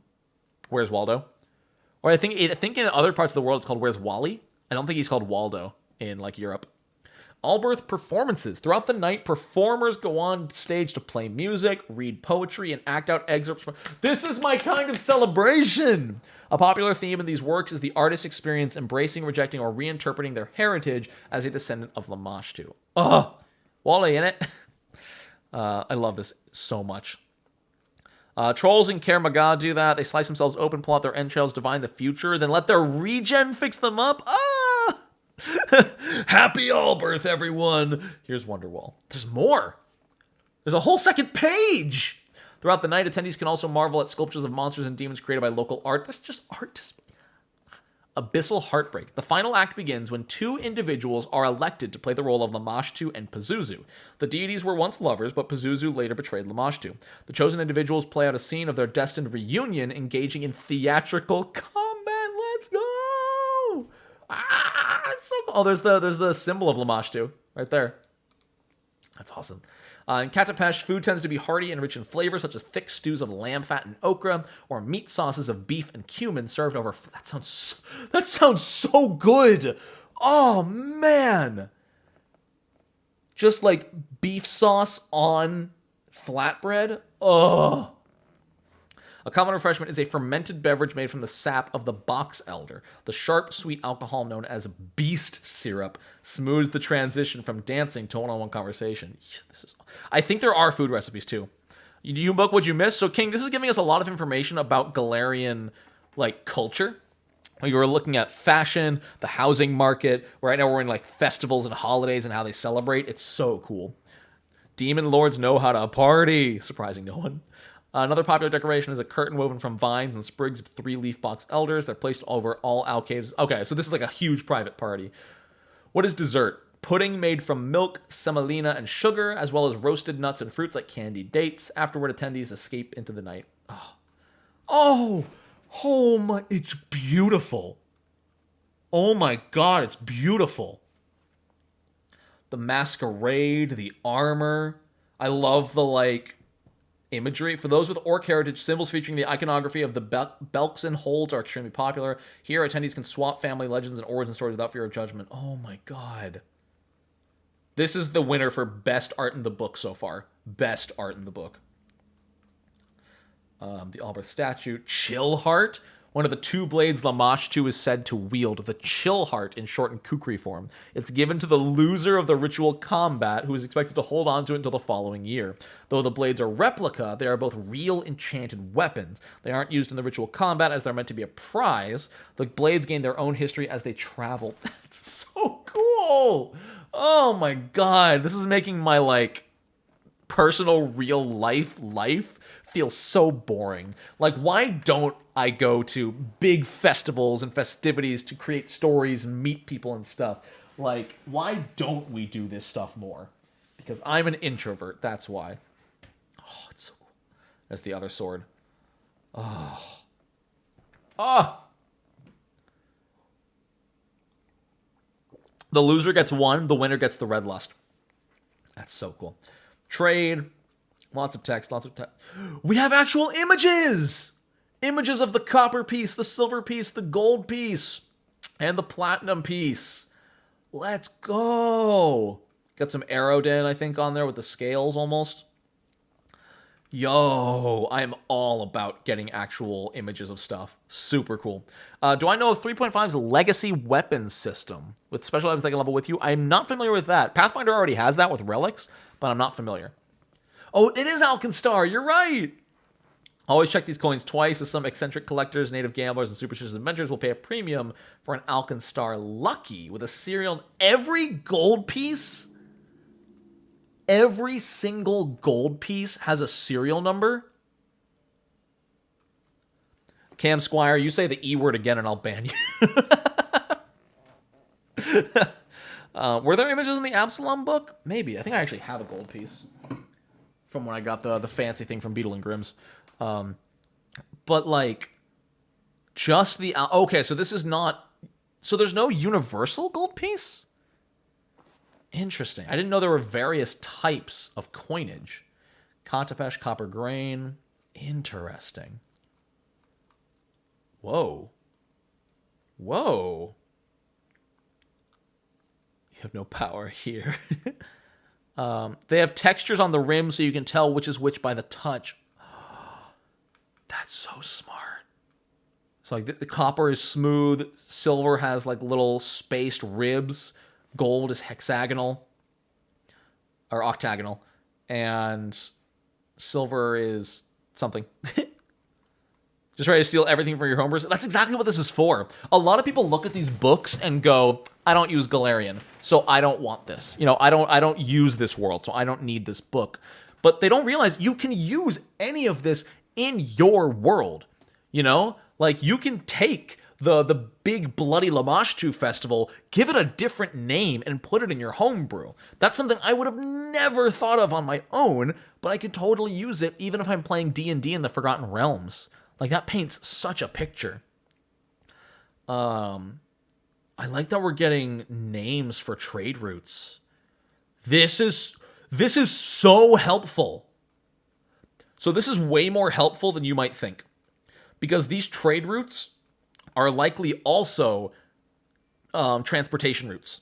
Where's Waldo? Or I think in other parts of the world it's called Where's Wally? I don't think he's called Waldo in like Europe. Albirth performances. Throughout the night, performers go on stage to play music, read poetry, and act out excerpts from... This is my kind of celebration! A popular theme in these works is the artist's experience embracing, rejecting, or reinterpreting their heritage as a descendant of Lamashtu. Ugh! Wally in it. I love this so much. Trolls in Kaer Maga do that. They slice themselves open, pull out their entrails, divine the future, then let their regen fix them up. Ah! Happy Albirth, everyone! Here's Wonderwall. There's more! There's a whole second page! Throughout the night, attendees can also marvel at sculptures of monsters and demons created by local art. That's just art. Abyssal Heartbreak. The final act begins when two individuals are elected to play the role of Lamashtu and Pazuzu. The deities were once lovers, but Pazuzu later betrayed Lamashtu. The chosen individuals play out a scene of their destined reunion, engaging in theatrical combat. Let's go! so cool. Oh, there's the symbol of Lamashtu right there. That's awesome. In Katapesh, food tends to be hearty and rich in flavor, such as thick stews of lamb fat and okra, or meat sauces of beef and cumin served over. That sounds so good. Oh man, just like beef sauce on flatbread. Oh. A common refreshment is a fermented beverage made from the sap of the box elder. The sharp, sweet alcohol known as beast syrup smooths the transition from dancing to one-on-one conversation. I think there are food recipes, too. You book what you missed? So, King, this is giving us a lot of information about Golarion, like, culture. You were looking at fashion, the housing market. Right now we're in, like, festivals and holidays and how they celebrate. It's so cool. Demon lords know how to party. Surprising no one. Another popular decoration is a curtain woven from vines and sprigs of 3-leaf box elders. They're placed over all alcoves. Okay, so this is like a huge private party. What is dessert? Pudding made from milk, semolina, and sugar, as well as roasted nuts and fruits like candied dates. Afterward, attendees escape into the night. Oh my, it's beautiful. Oh my god, it's beautiful. The masquerade, the armor. I love the, like, imagery. For those with Orc heritage, symbols featuring the iconography of the Belkzen holds are extremely popular. Here, attendees can swap family legends and origin stories without fear of judgment. Oh my god. This is the winner for best art in the book so far. Best art in the book. The Albrecht statue. Chillheart. One of the 2 blades Lamashtu is said to wield, the Chillheart in shortened kukri form. It's given to the loser of the ritual combat, who is expected to hold on to it until the following year. Though the blades are replica, they are both real enchanted weapons. They aren't used in the ritual combat as they're meant to be a prize. The blades gain their own history as they travel. That's so cool! Oh my god, this is making my, like, personal real life feels so boring. Like, why don't I go to big festivals and festivities to create stories and meet people and stuff? Like, why don't we do this stuff more? Because I'm an introvert, that's why. Oh, it's so cool. There's the other sword. Oh. Ah! The loser gets 1, the winner gets the red lust. That's so cool. Trade. Lots of text, We have actual images! Images of the copper piece, the silver piece, the gold piece, and the platinum piece. Let's go! Got some Aerodin, I think, on there with the scales almost. Yo, I'm all about getting actual images of stuff. Super cool. Do I know of 3.5's legacy weapons system with special items that can level with you? I'm not familiar with that. Pathfinder already has that with relics, but I'm not familiar. Oh, it is Alkenstar. You're right. Always check these coins twice, as some eccentric collectors, native gamblers, and superstitious adventurers will pay a premium for an Alkenstar Lucky with a serial. Every gold piece, every single gold piece has a serial number. Cam Squire, you say the E word again and I'll ban you. Were there images in the Absalom book? Maybe. I think I actually have a gold piece from when I got the fancy thing from Beetle and Grimm's. But, like, just the... Okay, so this is not... So there's no universal gold piece? Interesting. I didn't know there were various types of coinage. Katapesh, copper grain. Interesting. Whoa. Whoa. You have no power here. They have textures on the rim so you can tell which is which by the touch. That's so smart. So like the copper is smooth, silver has like little spaced ribs, gold is hexagonal or octagonal, and silver is something. Just ready to steal everything from your homebrews. That's exactly what this is for. A lot of people look at these books and go, I don't use Golarion, so I don't want this. You know, I don't use this world, so I don't need this book. But they don't realize you can use any of this in your world. You know? Like, you can take the big bloody Lamashtu festival, give it a different name, and put it in your homebrew. That's something I would have never thought of on my own, but I could totally use it even if I'm playing D&D in the Forgotten Realms. Like, that paints such a picture. I like that we're getting names for trade routes. This is so helpful. So this is way more helpful than you might think. Because these trade routes are likely also transportation routes.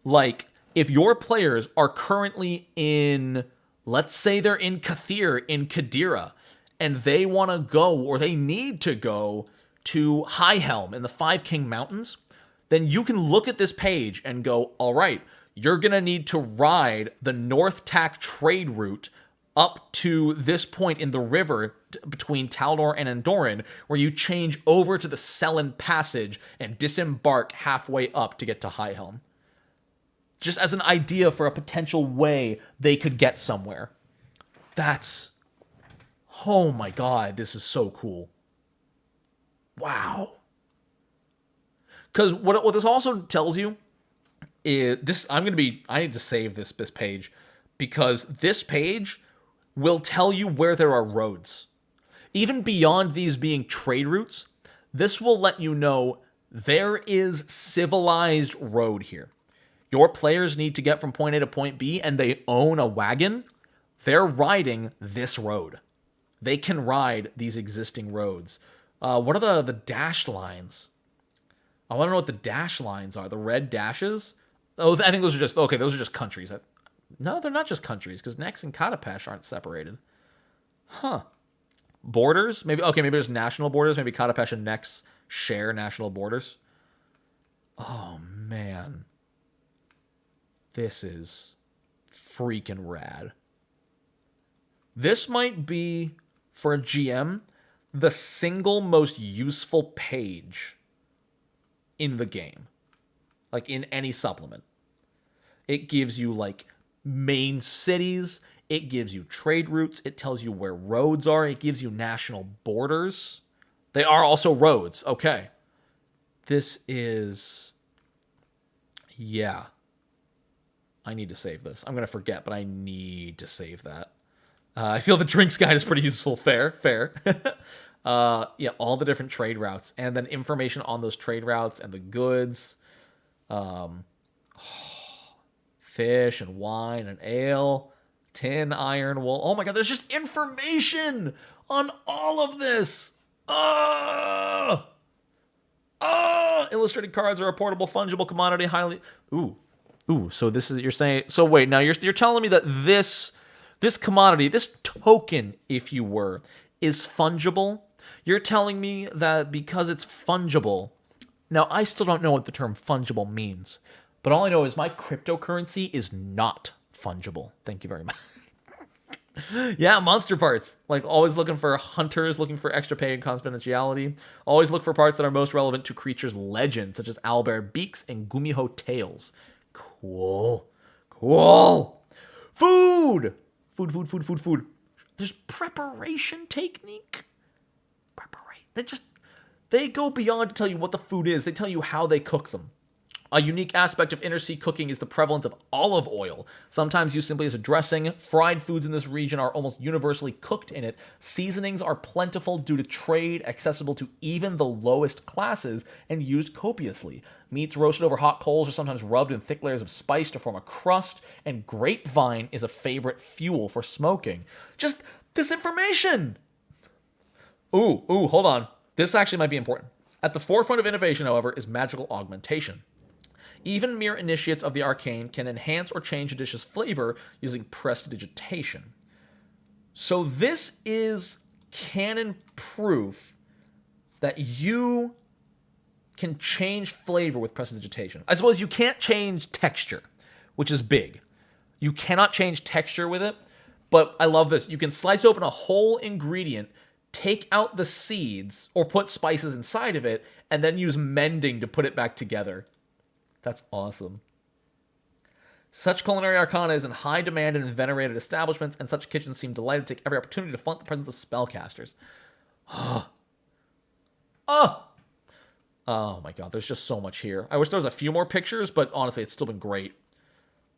Like, if your players are currently in, let's say they're in Kathir, in Kadira, and they want to go, or they need to go, to High Helm in the Five King Mountains, then you can look at this page and go, all right, you're going to need to ride the North Tack trade route up to this point in the river between Taldor and Andoran, where you change over to the Selen Passage and disembark halfway up to get to High Helm. Just as an idea for a potential way they could get somewhere. That's... Oh my god, this is so cool. Wow. Because what this also tells you is... I need to save this page. Because this page will tell you where there are roads. Even beyond these being trade routes, this will let you know there is civilized road here. Your players need to get from point A to point B, and they own a wagon. They're riding this road. They can ride these existing roads. What are the dash lines? I want to know what the dash lines are. The red dashes? Oh, I think those are just... Okay, those are just countries. No, they're not just countries, because Nex and Katapesh aren't separated. Huh. Borders? Maybe there's national borders. Maybe Katapesh and Nex share national borders. Oh, man. This is freaking rad. This might be, for a GM, the single most useful page in the game. Like, in any supplement. It gives you, like, main cities. It gives you trade routes. It tells you where roads are. It gives you national borders. They are also roads. Okay. This is... Yeah. I need to save this. I'm going to forget, but I need to save that. I feel the drinks guide is pretty useful. Fair. Yeah, all the different trade routes. And then information on those trade routes and the goods. Fish and wine and ale. Tin, iron, wool. Oh my god, there's just information on all of this. Illustrated cards are a portable, fungible commodity, highly... Ooh, so this is... You're saying... So wait, now you're telling me that this commodity, this token, if you were, is fungible? You're telling me that because it's fungible... Now, I still don't know what the term fungible means, but all I know is my cryptocurrency is not fungible. Thank you very much. Yeah, monster parts. Like, always looking for hunters, looking for extra pay and confidentiality. Always look for parts that are most relevant to creatures' legends, such as owlbear beaks and gumiho tails. Cool. Food! Food. There's preparation technique. They go beyond to tell you what the food is. They tell you how they cook them. A unique aspect of inner sea cooking is the prevalence of olive oil, sometimes used simply as a dressing. Fried foods in this region are almost universally cooked in it. Seasonings are plentiful due to trade, accessible to even the lowest classes, and used copiously. Meats roasted over hot coals are sometimes rubbed in thick layers of spice to form a crust, and grapevine is a favorite fuel for smoking. Just this information! Ooh, hold on. This actually might be important. At the forefront of innovation, however, is magical augmentation. Even mere initiates of the arcane can enhance or change a dish's flavor using prestidigitation. So this is canon proof that you can change flavor with prestidigitation. I suppose you can't change texture, which is big. You cannot change texture with it, but I love this. You can slice open a whole ingredient, take out the seeds, or put spices inside of it, and then use mending to put it back together. That's awesome. Such culinary arcana is in high demand in venerated establishments, and such kitchens seem delighted to take every opportunity to flaunt the presence of spellcasters. Oh my god, there's just so much here. I wish there was a few more pictures, but honestly, it's still been great.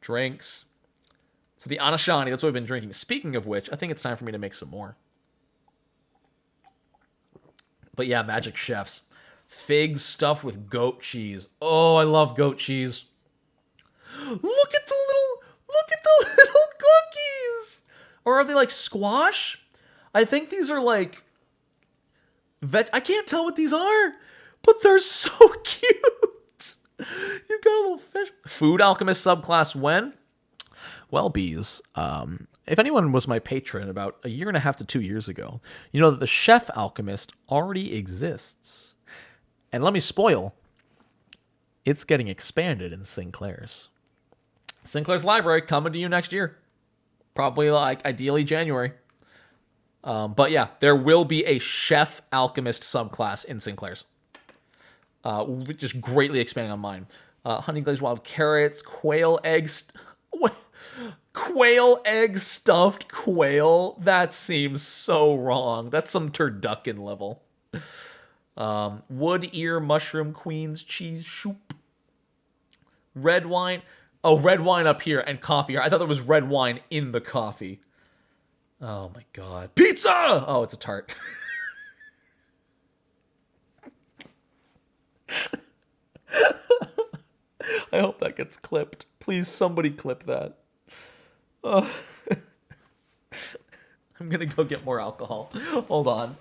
Drinks. So the Anashani, that's what we've been drinking. Speaking of which, I think it's time for me to make some more. But yeah, magic chefs. Fig stuffed with goat cheese. Oh, I love goat cheese. Look at the little cookies. Or are they like squash? I think these are like I can't tell what these are, but they're so cute. You got a little fish. Food alchemist subclass when? Well, bees. If anyone was my patron about a year and a half to 2 years ago, you know that the chef alchemist already exists. And let me spoil, it's getting expanded in Sinclair's. Sinclair's library coming to you next year. Probably like ideally January. But yeah, there will be a chef alchemist subclass in Sinclair's. Just greatly expanding on mine. Honey glazed wild carrots, quail eggs. Quail egg stuffed quail? That seems so wrong. That's some turducken level. Wood ear mushroom queen's cheese soup. Red wine. Oh, red wine up here and coffee here. I thought there was red wine in the coffee. Oh my god. Pizza! Oh, it's a tart. I hope that gets clipped. Please, somebody clip that. I'm gonna go get more alcohol. Hold on.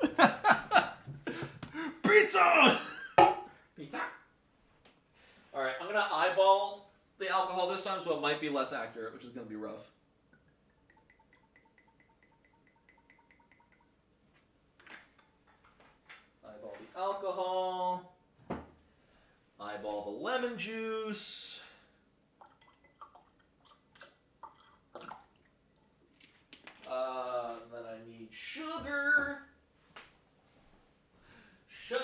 Pizza! Pizza. Alright, I'm gonna eyeball the alcohol this time, so it might be less accurate, which is gonna be rough. Eyeball the alcohol. Eyeball the lemon juice. Then I need sugar. Sugar,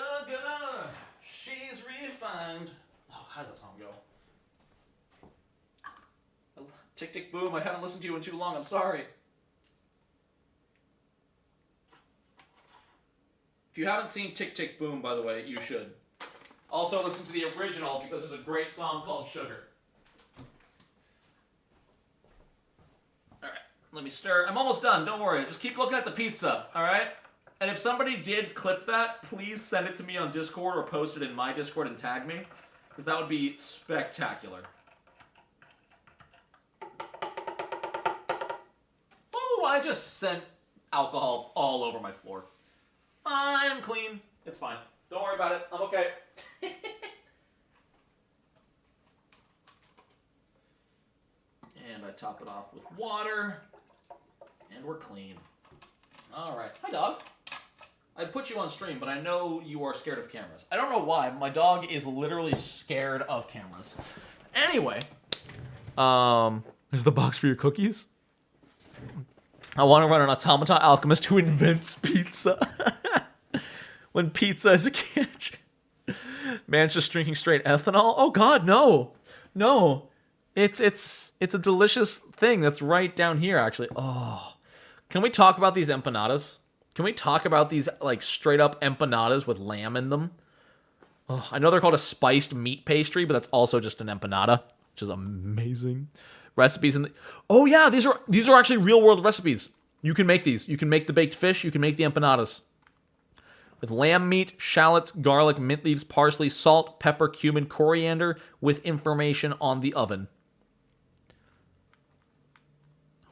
she's refined. Oh, how does that song go? Tick, tick, boom. I haven't listened to you in too long. I'm sorry. If you haven't seen Tick, Tick, Boom, by the way, you should. Also listen to the original because there's a great song called Sugar. Alright, let me stir. I'm almost done. Don't worry. Just keep looking at the pizza. Alright? And if somebody did clip that, please send it to me on Discord or post it in my Discord and tag me. Because that would be spectacular. Oh, I just sent alcohol all over my floor. I'm clean. It's fine. Don't worry about it. I'm okay. And I top it off with water. And we're clean. Alright. Hi, dog. I put you on stream, but I know you are scared of cameras. I don't know why. My dog is literally scared of cameras. Anyway. There's the box for your cookies. I want to run an automata alchemist who invents pizza. When pizza is a catch. Man's just drinking straight ethanol? Oh god, no. No. It's a delicious thing that's right down here, actually. Oh. Can we talk about these empanadas? Can we talk about these, like, straight up empanadas with lamb in them? Oh, I know they're called a spiced meat pastry, but that's also just an empanada, which is amazing. Recipes in the... Oh yeah, these are actually real world recipes. You can make these. You can make the baked fish. You can make the empanadas. With lamb meat, shallots, garlic, mint leaves, parsley, salt, pepper, cumin, coriander, with information on the oven.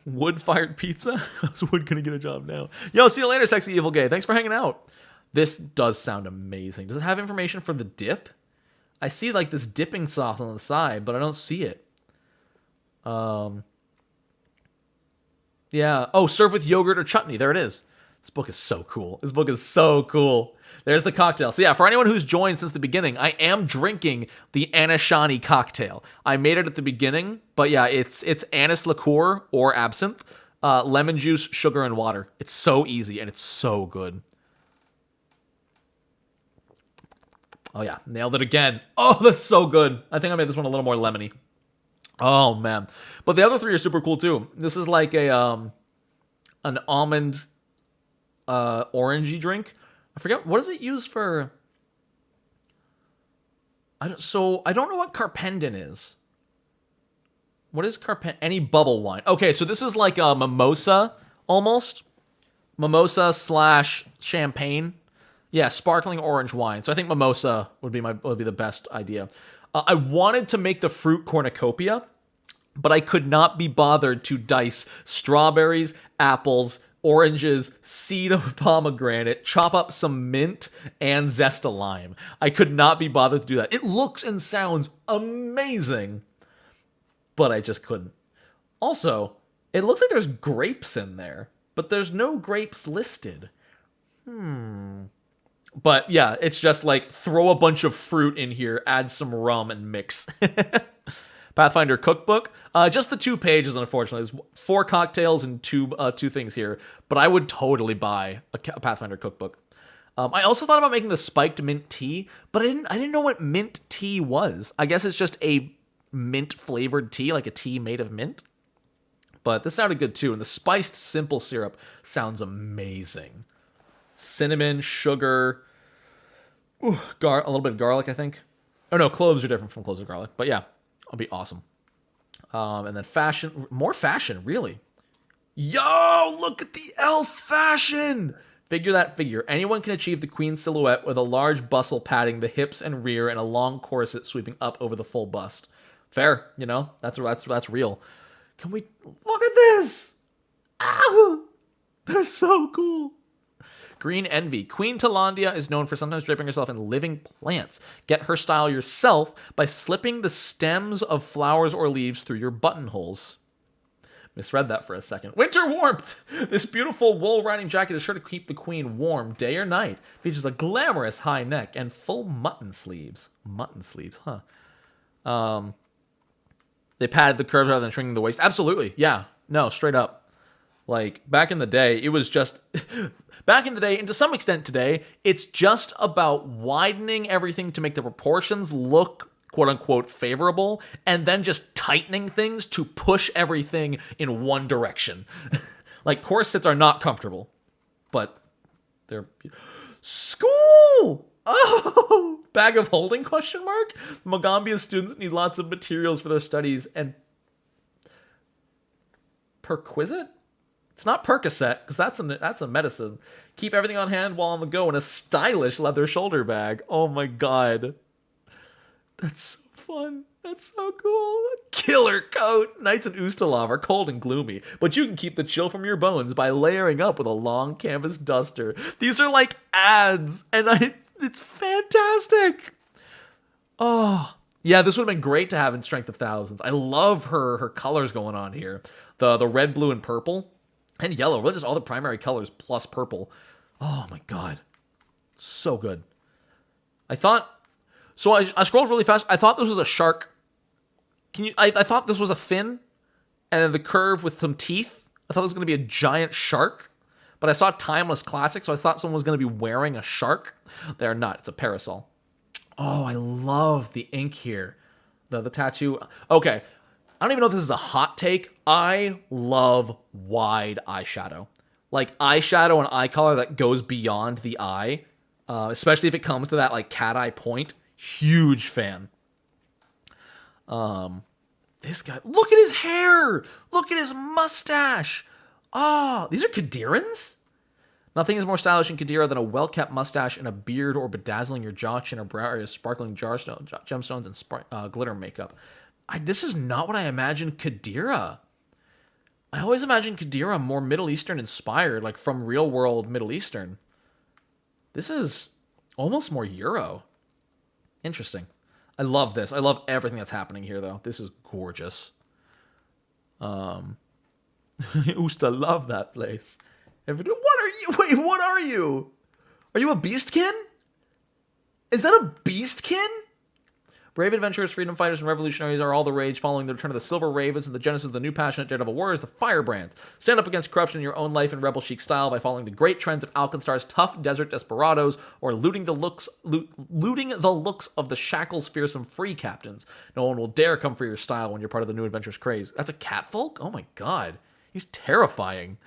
Wood-fired pizza? How's Wood gonna get a job now? Yo, see you later, sexy evil gay. Thanks for hanging out. This does sound amazing. Does it have information for the dip? I see, like, this dipping sauce on the side, but I don't see it. Yeah. Oh, serve with yogurt or chutney. There it is. This book is so cool. This book is so cool. There's the cocktail. So yeah, for anyone who's joined since the beginning, I am drinking the Anishani cocktail. I made it at the beginning, but yeah, it's anise liqueur or absinthe, lemon juice, sugar, and water. It's so easy and it's so good. Oh yeah, nailed it again. Oh, that's so good. I think I made this one a little more lemony. Oh man. But the other three are super cool too. This is like an almond orangey drink. I forget, what is it used for? I don't know what Carpendon is. What is Carpendon? Any bubble wine. Okay, so this is like a mimosa almost. Mimosa / champagne. Yeah, sparkling orange wine. So I think mimosa would be the best idea. I wanted to make the fruit cornucopia, but I could not be bothered to dice strawberries, apples, oranges, seed of pomegranate, chop up some mint, and zest of lime. I could not be bothered to do that. It looks and sounds amazing, but I just couldn't. Also, it looks like there's grapes in there, but there's no grapes listed. But yeah, it's just like throw a bunch of fruit in here, add some rum, and mix. Pathfinder cookbook. Just the 2 pages, unfortunately. There's 4 cocktails and two things here. But I would totally buy a Pathfinder cookbook. I also thought about making the spiked mint tea, but I didn't know what mint tea was. I guess it's just a mint flavored tea, like a tea made of mint. But this sounded good too, and the spiced simple syrup sounds amazing. Cinnamon, sugar, a little bit of garlic, I think. Oh no, cloves are different from cloves of garlic, but yeah, it'll be awesome. And then fashion, more fashion, really. Yo, look at the elf fashion! Figure that figure. Anyone can achieve the queen silhouette with a large bustle padding the hips and rear and a long corset sweeping up over the full bust. Fair, you know, that's real. Can we look at this? Ow! They're so cool. Green Envy. Queen Talandia is known for sometimes draping herself in living plants. Get her style yourself by slipping the stems of flowers or leaves through your buttonholes. Misread that for a second. Winter warmth! This beautiful wool riding jacket is sure to keep the queen warm day or night. Features a glamorous high neck and full mutton sleeves. Mutton sleeves, huh? They padded the curves rather than shrinking the waist. Absolutely, yeah. No, straight up. Like, back in the day, it was just... Back in the day, and to some extent today, it's just about widening everything to make the proportions look, quote-unquote, favorable, and then just tightening things to push everything in one direction. Like, corsets are not comfortable, but they're... School! Oh! Bag of holding, question mark? Mogambia students need lots of materials for their studies, and... Perquisite? It's not Percocet, because that's a medicine. Keep everything on hand while on the go in a stylish leather shoulder bag. Oh my god. That's so fun. That's so cool. Killer coat. Nights in Ustalav are cold and gloomy, but you can keep the chill from your bones by layering up with a long canvas duster. These are like ads, and it's fantastic. Oh, yeah, this would have been great to have in Strength of Thousands. I love her colors going on here. The red, blue, and purple. And yellow, really just all the primary colors plus purple. Oh my god. So good. I scrolled really fast. I thought this was a shark. I thought this was a fin. And then the curve with some teeth. I thought it was going to be a giant shark. But I saw Timeless Classic, so I thought someone was going to be wearing a shark. They're not. It's a parasol. Oh, I love the ink here. The tattoo. Okay. I don't even know if this is a hot take. I love wide eyeshadow. Like eyeshadow and eye color that goes beyond the eye. Especially if it comes to that like cat eye point. Huge fan. This guy, look at his hair. Look at his mustache. Ah, these are Kadirans? Nothing is more stylish in Kadira than a well-kept mustache and a beard or bedazzling your jaw, chin, or brow area, sparkling gemstones and glitter makeup. This is not what I imagined Kadira. I always imagined Kadira more Middle Eastern inspired, like from real world Middle Eastern. This is almost more Euro. Interesting. I love this. I love everything that's happening here, though. This is gorgeous. I used to love that place. What are you? Wait, what are you? Are you a beastkin? Is that a beastkin? Brave adventurers, freedom fighters, and revolutionaries are all the rage following the return of the Silver Ravens and the genesis of the new passionate daredevil warriors, the Firebrands. Stand up against corruption in your own life in rebel chic style by following the great trends of Alkenstar's tough desert desperados or looting the looks of the Shackle's fearsome free captains. No one will dare come for your style when you're part of the new adventurous craze. That's a catfolk? Oh my god. He's terrifying.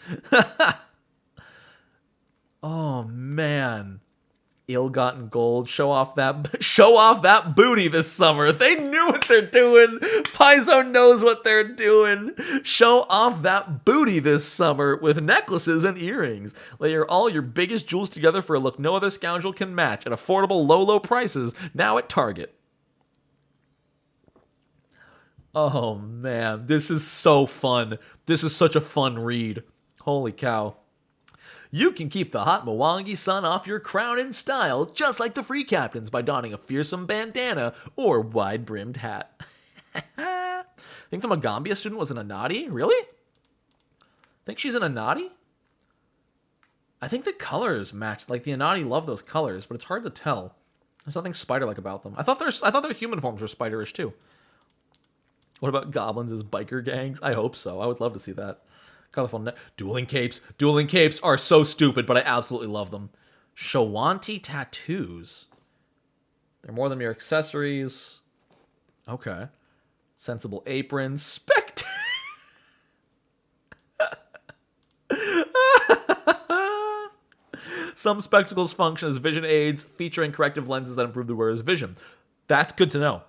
Oh man. Ill-gotten gold. Show off that booty this summer. They knew what they're doing. Paizo knows what they're doing. Show off that booty this summer with necklaces and earrings. Layer all your biggest jewels together for a look no other scoundrel can match at affordable low prices now at Target. Oh man, this is so fun. This is such a fun read. Holy cow. You can keep the hot Mwangi sun off your crown in style, just like the free captains, by donning a fearsome bandana or wide-brimmed hat. I think the Magambia student was an Anati? Really? Think she's an Anati? I think the colors match. Like, the Anati love those colors, but it's hard to tell. There's nothing spider-like about them. I thought their human forms were spiderish, too. What about goblins as biker gangs? I hope so. I would love to see that. Colorful dueling capes. Dueling capes are so stupid, but I absolutely love them. Shawanti tattoos. They're more than mere accessories. Okay. Sensible aprons. Some spectacles function as vision aids, featuring corrective lenses that improve the wearer's vision. That's good to know.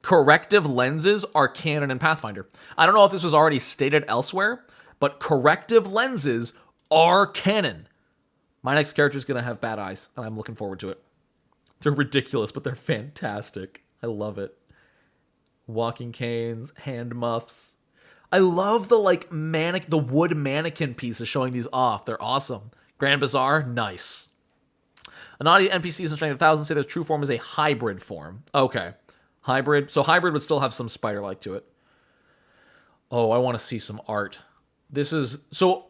Corrective lenses are canon in Pathfinder. I don't know if this was already stated elsewhere, but corrective lenses are canon. My next character is going to have bad eyes, and I'm looking forward to it. They're ridiculous, but they're fantastic. I love it. Walking canes, hand muffs. I love the the wood mannequin pieces showing these off. They're awesome. Grand Bazaar, nice. Anati NPCs in Strength 1000 say their true form is a hybrid form. Okay. Hybrid. So hybrid would still have some spider-like to it. Oh, I want to see some art. This is going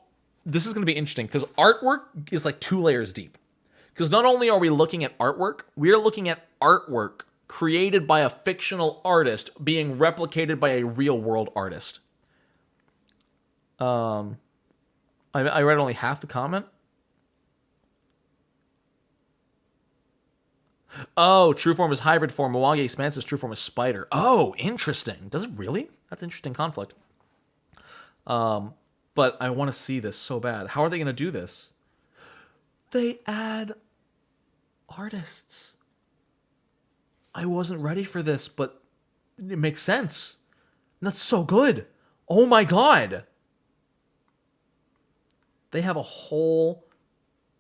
to be interesting because artwork is like 2 layers deep. Because not only are we looking at artwork, we are looking at artwork created by a fictional artist being replicated by a real-world artist. I read only half the comment. Oh, true form is hybrid form. Mwangi Expanse's true form is spider. Oh, interesting. Does it really? That's interesting conflict. But I want to see this so bad. How are they going to do this? They add artists. I wasn't ready for this, but it makes sense. And that's so good. Oh my god. They have a whole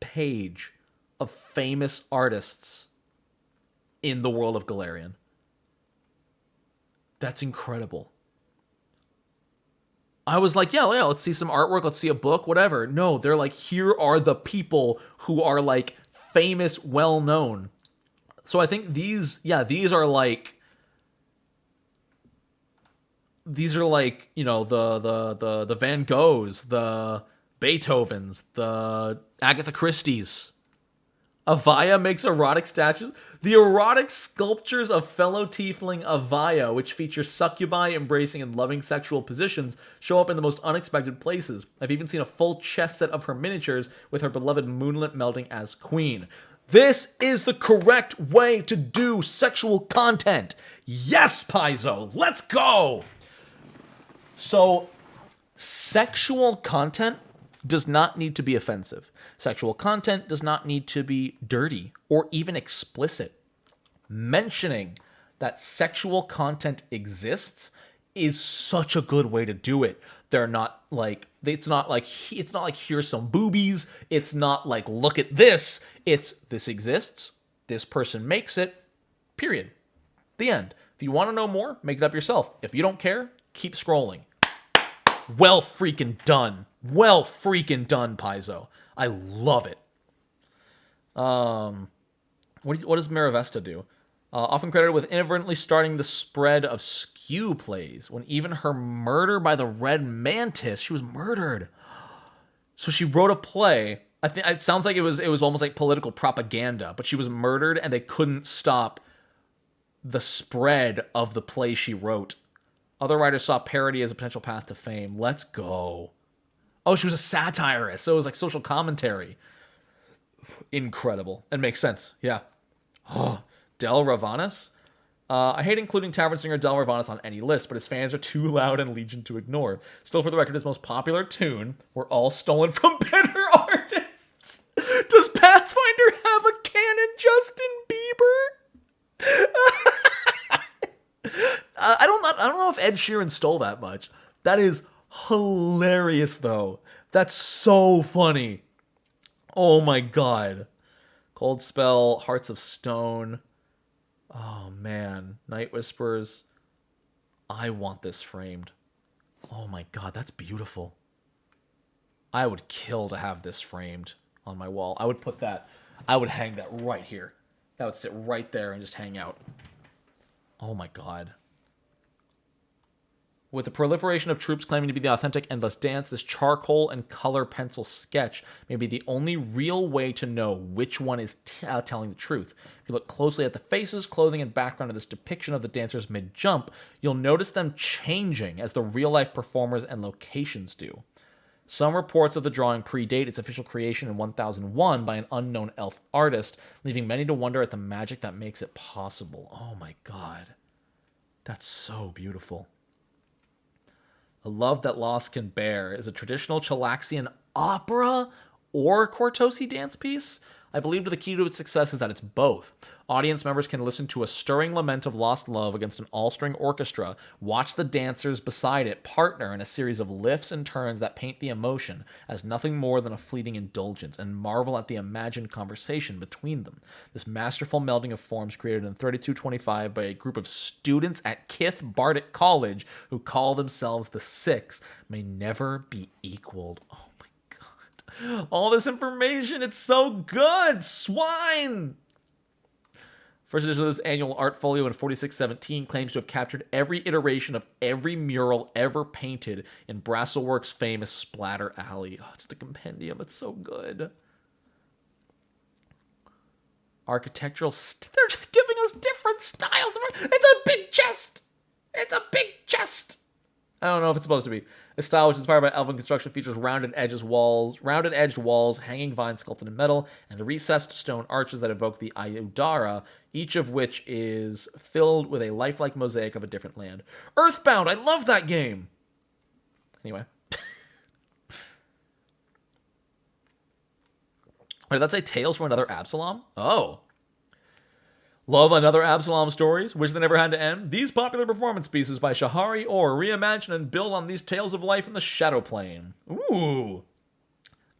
page of famous artists in the world of Golarion. That's incredible. I was like, yeah, let's see some artwork, let's see a book, whatever. No, they're like, here are the people who are like famous, well-known. So I think these are like, you know, the Van Goghs, the Beethovens, the Agatha Christie's. Avaya makes erotic statues. The erotic sculptures of fellow tiefling Avaya, which feature succubi embracing and loving sexual positions, show up in the most unexpected places. I've even seen a full chess set of her miniatures with her beloved Moonlit melding as queen. This is the correct way to do sexual content. Yes, Paizo, let's go! So, sexual content does not need to be offensive. Sexual content does not need to be dirty or even explicit. Mentioning that sexual content exists is such a good way to do it. They're not like, it's not like here's some boobies. It's not like, look at this. It's, this exists. This person makes it. Period. The end. If you want to know more, make it up yourself. If you don't care, keep scrolling. Well freaking done. Well freaking done, Paizo. I love it. What does Maravesta do? Often credited with inadvertently starting the spread of skew plays. When even her murder by the Red Mantis, she was murdered. So she wrote a play. I think it sounds like it was almost like political propaganda, but she was murdered and they couldn't stop the spread of the play she wrote. Other writers saw parody as a potential path to fame. Let's go. Oh, she was a satirist, so it was like social commentary. Incredible. It makes sense, yeah. Oh, Del Ravanas? I hate including tavern singer Del Ravanas on any list, but his fans are too loud and legion to ignore. Still, for the record, his most popular tune were all stolen from better artists. Does Pathfinder have a Justin Bieber. I don't know if Ed Sheeran stole that much. That is hilarious, though. That's so funny. Oh my god. Cold Spell, Hearts of Stone. Oh man, Night Whispers. I want this framed. Oh my god, that's beautiful. I would kill to have this framed on my wall. I would hang that right here. That would sit right there and just hang out. Oh my god. With the proliferation of troops claiming to be the authentic Endless Dance, this charcoal and color pencil sketch may be the only real way to know which one is telling the truth. If you look closely at the faces, clothing, and background of this depiction of the dancers mid-jump, you'll notice them changing as the real-life performers and locations do. Some reports of the drawing predate its official creation in 1001 by an unknown elf artist, leaving many to wonder at the magic that makes it possible. Oh my god. That's so beautiful. A Love That Loss Can Bear is a traditional Chilaxian opera or Quartosi dance piece. I believe the key to its success is that it's both. Audience members can listen to a stirring lament of lost love against an all-string orchestra, watch the dancers beside it partner in a series of lifts and turns that paint the emotion as nothing more than a fleeting indulgence, and marvel at the imagined conversation between them. This masterful melding of forms created in 3225 by a group of students at Kith Bardic College who call themselves the Six may never be equaled. Oh my god. All this information, it's so good! Swine! First edition of this annual art folio in 4617 claims to have captured every iteration of every mural ever painted in Brasselworks' famous Splatter Alley. Oh, it's just a compendium. It's so good. Architectural... they're giving us different styles. It's a big chest! It's a big chest! I don't know if it's supposed to be. A style which is inspired by elven construction features rounded edged walls, hanging vines sculpted in metal, and recessed stone arches that evoke the Ayudara, each of which is filled with a lifelike mosaic of a different land. Earthbound! I love that game! Anyway. Wait, that's a Tales from Another Absalom? Oh. Love Another Absalom stories? Wish they never had to end? These popular performance pieces by Shahari Orr reimagine and build on these tales of life in the Shadow Plane. Ooh.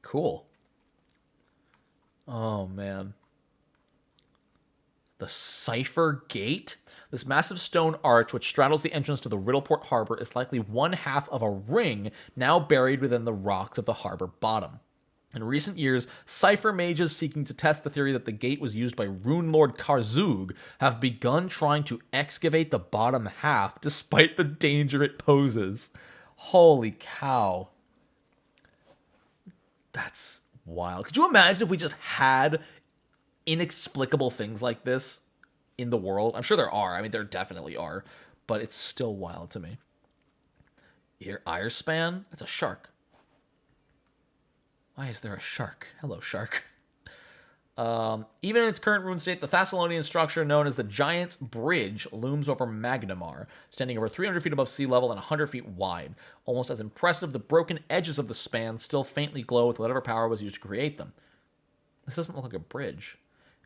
Cool. Oh, man. The Cipher Gate? This massive stone arch which straddles the entrance to the Riddleport Harbor is likely one half of a ring now buried within the rocks of the harbor bottom. In recent years, cipher mages seeking to test the theory that the gate was used by Rune Lord Karzug have begun trying to excavate the bottom half despite the danger it poses. Holy cow. That's wild. Could you imagine if we just had inexplicable things like this in the world? I'm sure there are. I mean, there definitely are. But it's still wild to me. Eyerspan? That's a shark. Why is there a shark? Hello, shark. Even in its current ruined state, the Thessalonian structure known as the Giant's Bridge looms over Magnamar, standing over 300 feet above sea level and 100 feet wide. Almost as impressive, the broken edges of the span still faintly glow with whatever power was used to create them. This doesn't look like a bridge.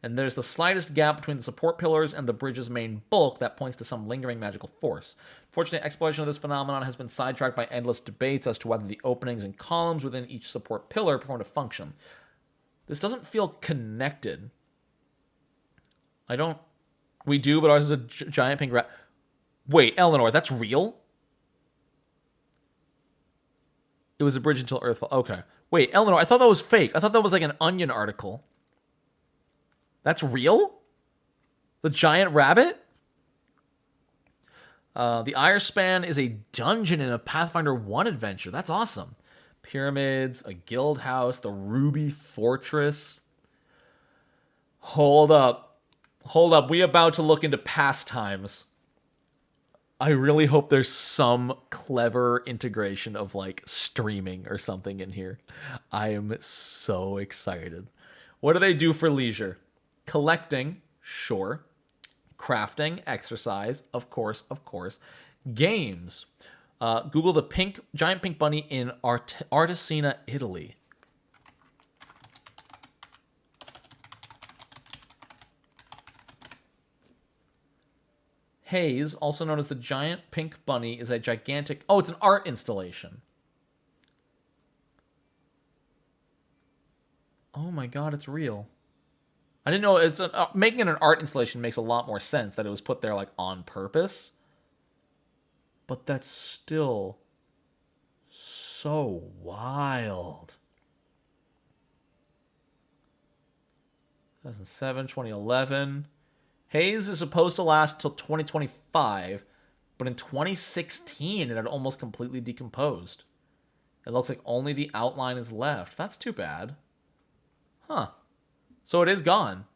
And there's the slightest gap between the support pillars and the bridge's main bulk that points to some lingering magical force. Fortunately, exploration of this phenomenon has been sidetracked by endless debates as to whether the openings and columns within each support pillar performed a function. This doesn't feel connected. We do, but ours is a giant pink rat. Wait, Eleanor, that's real? It was a bridge until Earthfall. Okay. Wait, Eleanor, I thought that was fake. I thought that was like an Onion article. That's real? The giant rabbit? The Eyerspan is a dungeon in a Pathfinder 1 adventure. That's awesome. Pyramids, a guild house, the Ruby Fortress. Hold up. We about to look into Pastimes. I really hope there's some clever integration of like streaming or something in here. I am so excited. What do they do for leisure? Collecting, sure. Crafting, exercise, of course. Games. Google the giant pink bunny in Artesina, Italy. Haze, also known as the Giant Pink Bunny, is a gigantic... Oh, it's an art installation. Oh my god, it's real. I didn't know... making it an art installation makes a lot more sense, that it was put there, like, on purpose. But that's still so wild. 2007, 2011. Haze is supposed to last until 2025, but in 2016 it had almost completely decomposed. It looks like only the outline is left. That's too bad. Huh. So it is gone.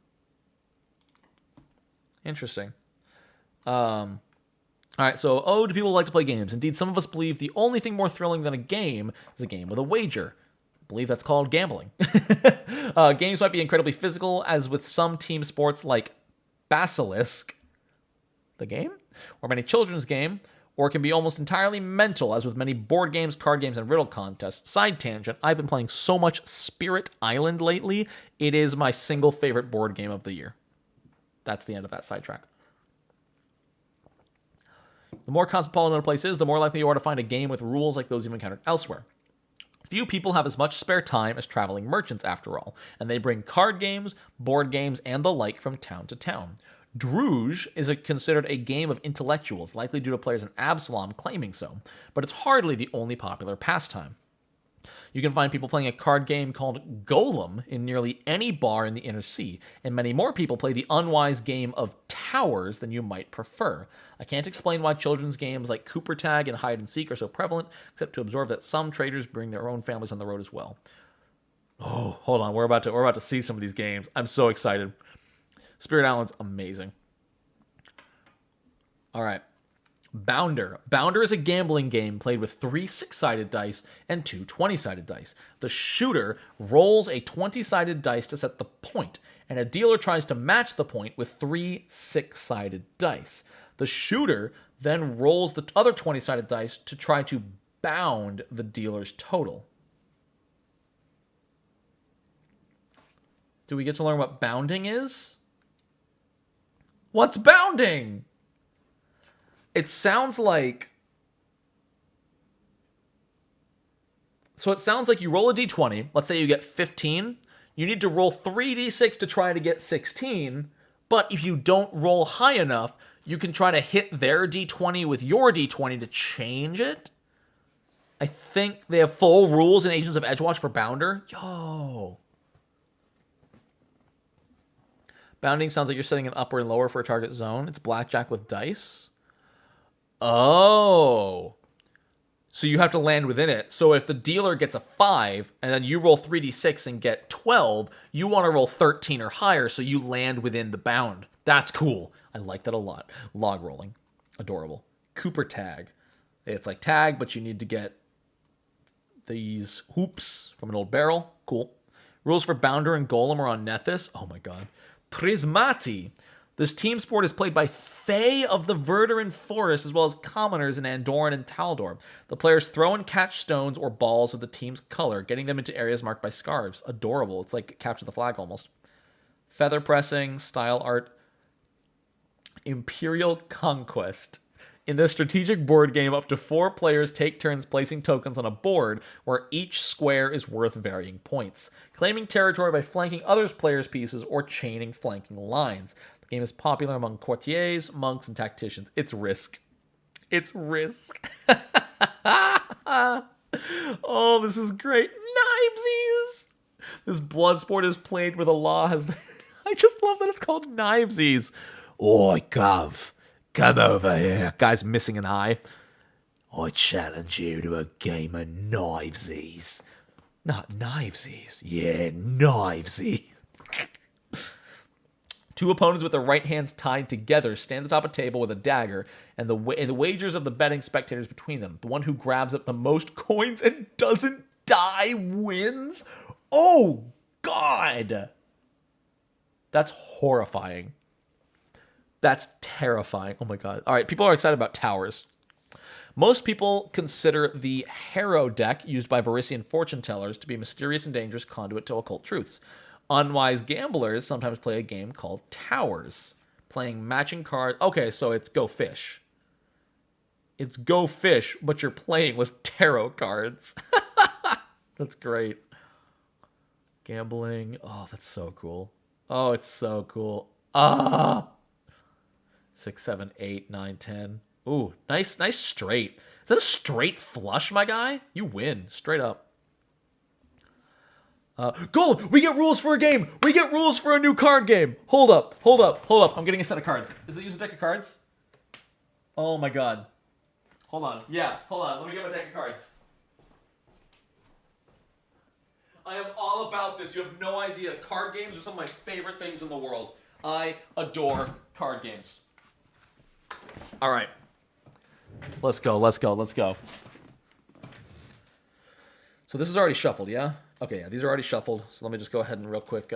Interesting. Alright, so, do people like to play games? Indeed, some of us believe the only thing more thrilling than a game is a game with a wager. I believe that's called gambling. Games might be incredibly physical, as with some team sports like Basilisk, the game, or many children's game, or it can be almost entirely mental, as with many board games, card games, and riddle contests. Side tangent, I've been playing so much Spirit Island lately. It is my single favorite board game of the year. That's the end of that sidetrack. The more cosmopolitan a place is, the more likely you are to find a game with rules like those you've encountered elsewhere. Few people have as much spare time as traveling merchants, after all, and they bring card games, board games, and the like from town to town. Druge is considered a game of intellectuals, likely due to players in Absalom claiming so, but it's hardly the only popular pastime. You can find people playing a card game called Golem in nearly any bar in the Inner Sea, and many more people play the unwise game of Towers than you might prefer. I can't explain why children's games like Cooper Tag and Hide and Seek are so prevalent, except to observe that some traders bring their own families on the road as well. Oh, hold on, we're about to see some of these games. I'm so excited. Spirit Island's amazing. All right. Bounder. Bounder is a gambling game played with 3 6-sided dice and 2 20-sided dice. The shooter rolls a 20-sided dice to set the point, and a dealer tries to match the point with 3 6-sided dice. The shooter then rolls the other 20-sided dice to try to bound the dealer's total. Do we get to learn what bounding is? What's bounding? It sounds like... So it sounds like you roll a d20. Let's say you get 15. You need to roll 3d6 to try to get 16. But if you don't roll high enough, you can try to hit their d20 with your d20 to change it. I think they have full rules in Agents of Edgewatch for Bounder. Yo. Bounding sounds like you're setting an upper and lower for a target zone. It's blackjack with dice. Oh. So you have to land within it. So if the dealer gets a 5, and then you roll 3d6 and get 12, you want to roll 13 or higher, so you land within the bound. That's cool. I like that a lot. Log rolling. Adorable. Cooper Tag. It's like tag, but you need to get these hoops from an old barrel. Cool. Rules for Bounder and Golem are on Nethys. Oh my god. Prismati. This team sport is played by Fae of the Verduran Forest, as well as commoners in Andorran and Taldor. The players throw and catch stones or balls of the team's color, getting them into areas marked by scarves. Adorable. It's like Capture the Flag almost. Feather pressing, style art. Imperial Conquest. In this strategic board game, up to 4 players take turns placing tokens on a board where each square is worth varying points, claiming territory by flanking other players' pieces or chaining flanking lines. The game is popular among courtiers, monks, and tacticians. It's Risk. It's Risk. Oh, this is great. Knivesies! This blood sport is played where the law has... I just love that it's called Knivesies. Oi, Gov. Come over here. Guy's missing an eye. I challenge you to a game of Knivesies. Not Knivesies. Yeah, Knivesies. 2 opponents with their right hands tied together stand atop a table with a dagger, and the wagers of the betting spectators between them. The one who grabs up the most coins and doesn't die wins? Oh, God! That's horrifying. That's terrifying. Oh my god. All right, people are excited about towers. Most people consider the Harrow deck used by Varisian fortune tellers to be a mysterious and dangerous conduit to occult truths. Unwise gamblers sometimes play a game called Towers. playing matching cards. Okay, so it's Go Fish. It's Go Fish, but you're playing with tarot cards. That's great. Gambling. Oh, that's so cool. Oh, it's so cool. 6, 7, 8, 9, 10. Ooh, nice straight. Is that a straight flush, my guy? You win, straight up. Golem, we get rules for a game. We get rules for a new card game. Hold up. I'm getting a set of cards. Does it use a deck of cards? Oh my god. Hold on. Yeah, hold on. Let me get my deck of cards. I am all about this. You have no idea. Card games are some of my favorite things in the world. I adore card games. All right. Let's go. So this is already shuffled, yeah? Okay, yeah, these are already shuffled. So let me just go ahead and real quick...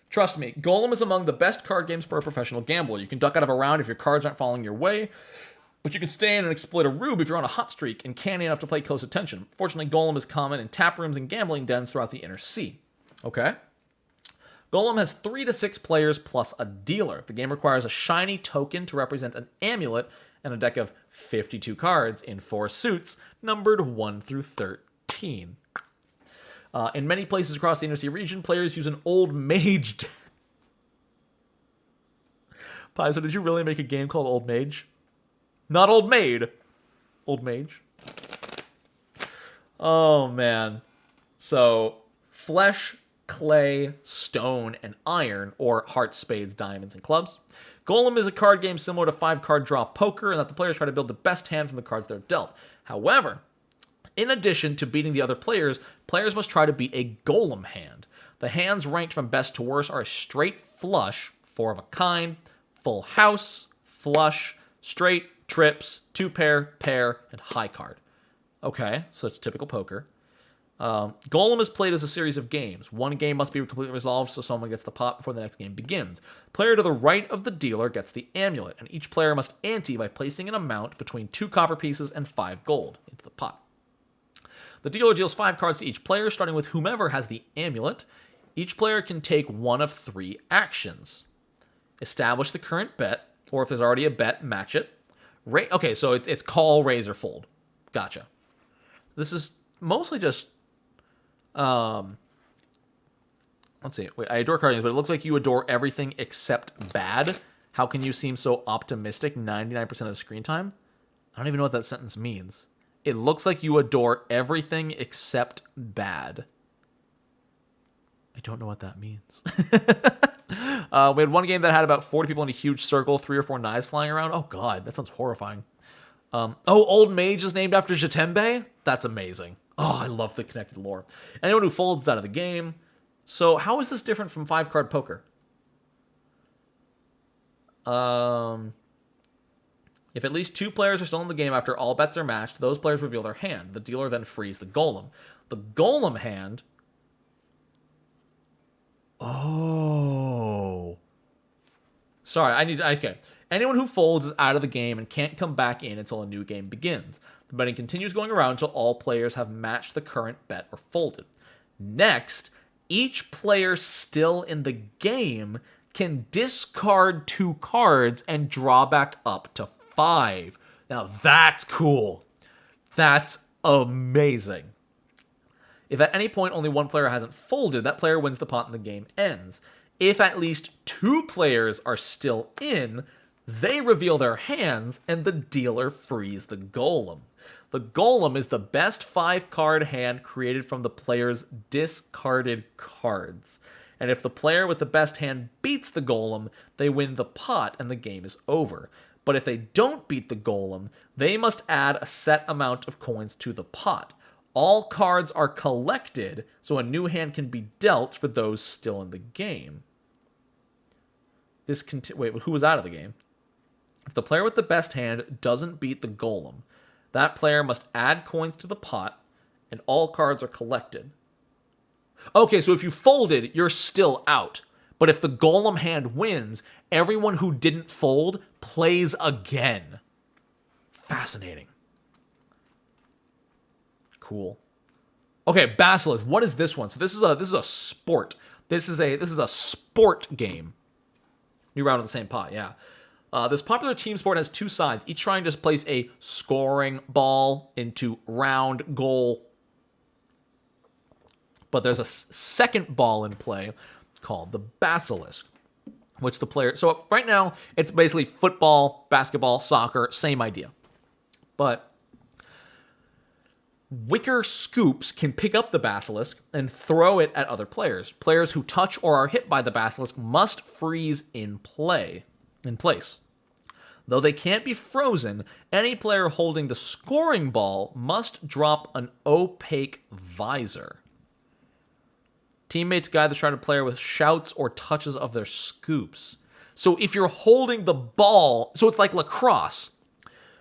Trust me, Golem is among the best card games for a professional gambler. You can duck out of a round if your cards aren't following your way, but you can stay in and exploit a rube if you're on a hot streak and canny enough to play close attention. Fortunately, Golem is common in tap rooms and gambling dens throughout the inner sea. Okay? Golem has 3 to 6 players plus a dealer. The game requires a shiny token to represent an amulet and a deck of 52 cards in 4 suits, numbered 1 through 13. In many places across the inner sea region, players use an old mage. Pi, so did you really make a game called Old Mage? Not Old Maid. Old Mage. Oh, man. So, flesh, clay, stone, and iron, or hearts, spades, diamonds, and clubs. Golem is a card game similar to 5-card draw poker, in that the players try to build the best hand from the cards they're dealt. However, in addition to beating the other players, players must try to beat a golem hand. The hands ranked from best to worst are a straight flush, 4 of a kind, full house, flush, straight, trips, 2-pair, pair, and high card. Okay, so it's typical poker. Golem is played as a series of games. One game must be completely resolved so someone gets the pot before the next game begins. Player to the right of the dealer gets the amulet, and each player must ante by placing an amount between 2 copper pieces and 5 gold into the pot. The dealer deals 5 cards to each player, starting with whomever has the amulet. Each player can take one of 3 actions. Establish the current bet, or if there's already a bet, match it. Okay, so it's call, raise, or fold. Gotcha. This is mostly just... let's see. Wait, I adore card games, but it looks like you adore everything except bad. How can you seem so optimistic 99% of screen time? I don't even know what that sentence means. It looks like you adore everything except bad. I don't know what that means. We had one game that had about 40 people in a huge circle, 3 or 4 knives flying around. Oh, God, that sounds horrifying. Old Mage is named after Jatembe? That's amazing. Oh, I love the connected lore. Anyone who folds is out of the game. So how is this different from 5-card poker? If at least 2 players are still in the game after all bets are matched, those players reveal their hand. The dealer then frees the golem. The golem hand... Oh. Sorry, okay. Anyone who folds is out of the game and can't come back in until a new game begins. The betting continues going around until all players have matched the current bet or folded. Next, each player still in the game can discard 2 cards and draw back up to 5. Now that's cool. That's amazing. If at any point only one player hasn't folded, that player wins the pot and the game ends. If at least 2 players are still in, they reveal their hands and the dealer frees the golem. The golem is the best 5-card hand created from the player's discarded cards. And if the player with the best hand beats the golem, they win the pot and the game is over. But if they don't beat the golem, they must add a set amount of coins to the pot. All cards are collected, so a new hand can be dealt for those still in the game. Wait, who was out of the game? If the player with the best hand doesn't beat the golem, that player must add coins to the pot, and all cards are collected. Okay, so if you folded, you're still out. But if the golem hand wins, everyone who didn't fold plays again. Fascinating. Cool. Okay, Basilisk. What is this one? So this is a sport. This is a sport game. New round of the same pot, yeah. This popular team sport has two sides, each trying to place a scoring ball into round goal. But there's a second ball in play called the Basilisk, which the player... So right now, it's basically football, basketball, soccer, same idea. But wicker scoops can pick up the Basilisk and throw it at other players. Players who touch or are hit by the Basilisk must freeze in place. Though they can't be frozen, any player holding the scoring ball must drop an opaque visor. Teammates guide the shrouded player with shouts or touches of their scoops. So if you're holding the ball, so it's like lacrosse,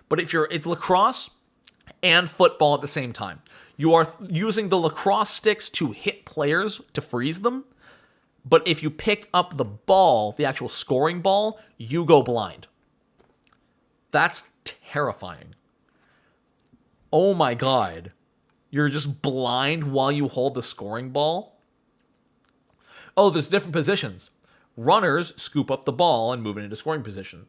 but it's lacrosse and football at the same time. You are using the lacrosse sticks to hit players to freeze them, but if you pick up the ball, the actual scoring ball, you go blind. That's terrifying. Oh my god. You're just blind while you hold the scoring ball? Oh, there's different positions. Runners scoop up the ball and move it into scoring position.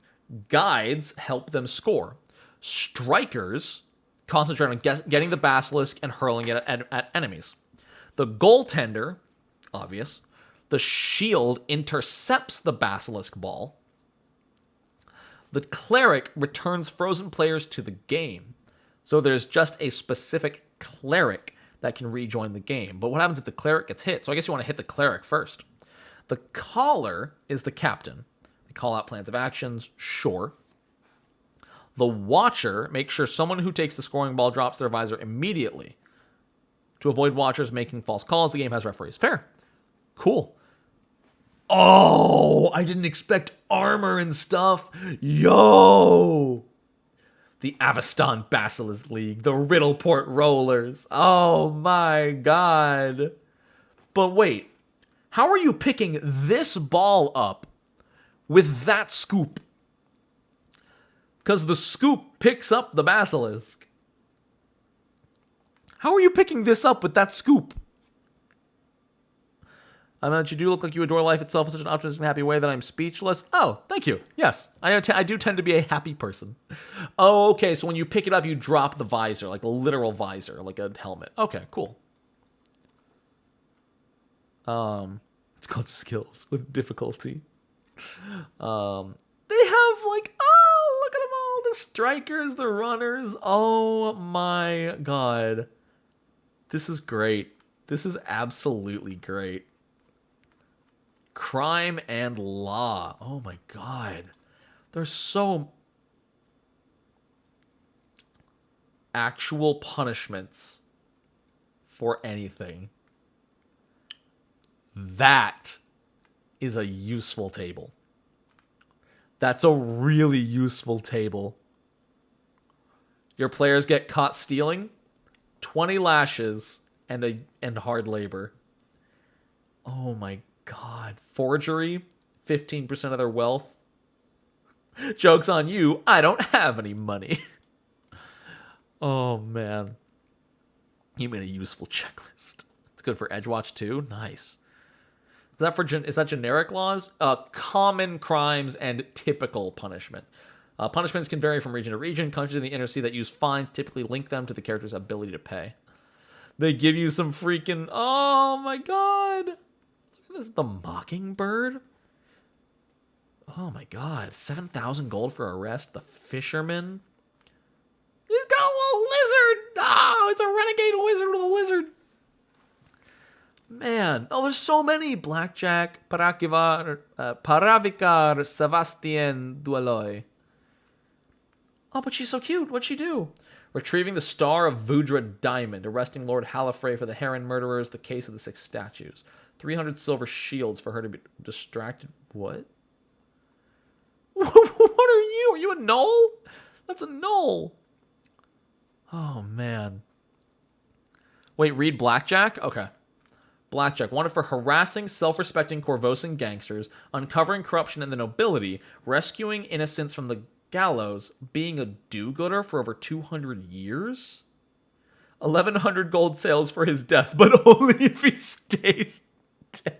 Guides help them score. Strikers concentrate on getting the Basilisk and hurling it at enemies. The goaltender, obvious. The shield intercepts the Basilisk ball. The cleric returns frozen players to the game. So there's just a specific cleric that can rejoin the game. But what happens if the cleric gets hit? So I guess you want to hit the cleric first. The caller is the captain. They call out plans of actions, sure. The watcher makes sure someone who takes the scoring ball drops their visor immediately. To avoid watchers making false calls, the game has referees. Fair. Cool. Oh, I didn't expect armor and stuff. Yo! The Avestan Basilisk League, the Riddleport Rollers. Oh my god. But wait, how are you picking this ball up with that scoop? Because the scoop picks up the Basilisk. How are you picking this up with that scoop? I mean, you do look like you adore life itself in such an optimistic and happy way that I'm speechless. Oh, thank you. Yes, I do tend to be a happy person. Oh, okay, so when you pick it up, you drop the visor, like a literal visor, like a helmet. Okay, cool. It's called skills with difficulty. They have like, oh, look at them all, the strikers, the runners. Oh my god. This is great. This is absolutely great. Crime and law. Oh my god. There's so actual punishments for anything. That is a useful table. That's a really useful table. Your players get caught stealing, 20 lashes and hard labor. Oh my god. Forgery, 15% of their wealth. Joke's on you, I don't have any money. Oh man. You made a useful checklist. It's good for Edgewatch too. Nice. Is that generic laws? Common crimes and typical punishment. Punishments can vary from region to region. Countries in the inner sea that use fines typically link them to the character's ability to pay. They give you some freaking... Oh my god. Look at this. The Mockingbird. Oh my god. 7,000 gold for arrest. The Fisherman. He's got a little lizard. Oh, it's a renegade wizard with a lizard. Man, oh, there's so many. Blackjack, Paravikar, Sebastian Dualoy. Oh, but she's so cute. What'd she do? Retrieving the Star of Vudra Diamond, arresting Lord Halifrey for the Heron murderers, the case of the 6 statues. 300 silver shields for her to be distracted. What? What are you? Are you a gnoll? That's a gnoll. Oh, man. Wait, read Blackjack? Okay. Blackjack, wanted for harassing self-respecting Corvosan gangsters, uncovering corruption in the nobility, rescuing innocents from the gallows, being a do-gooder for over 200 years? 1,100 gold sales for his death, but only if he stays dead.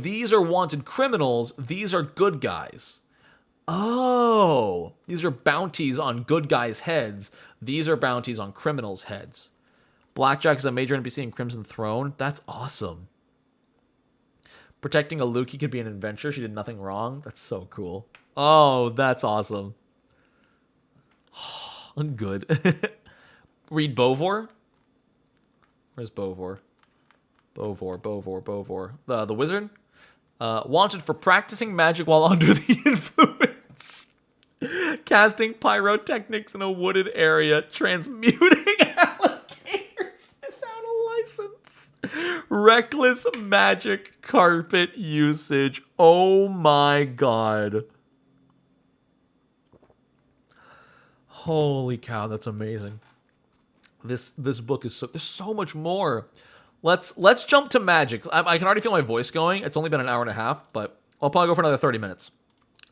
These are wanted criminals. These are good guys. Oh, these are bounties on good guys' heads. These are bounties on criminals' heads. Blackjack is a major NPC in Crimson Throne. That's awesome. Protecting Aluki could be an adventure. She did nothing wrong. That's so cool. Oh, that's awesome. Good. Read Bovor. Where's Bovor? Bovor. The wizard. Wanted for practicing magic while under the influence. Casting pyrotechnics in a wooded area. Transmuting alligators without a license. Reckless magic carpet usage. Oh my god. Holy cow, that's amazing. This book is there's so much more. Let's jump to magic. I can already feel my voice going. It's only been an hour and a half, but I'll probably go for another 30 minutes.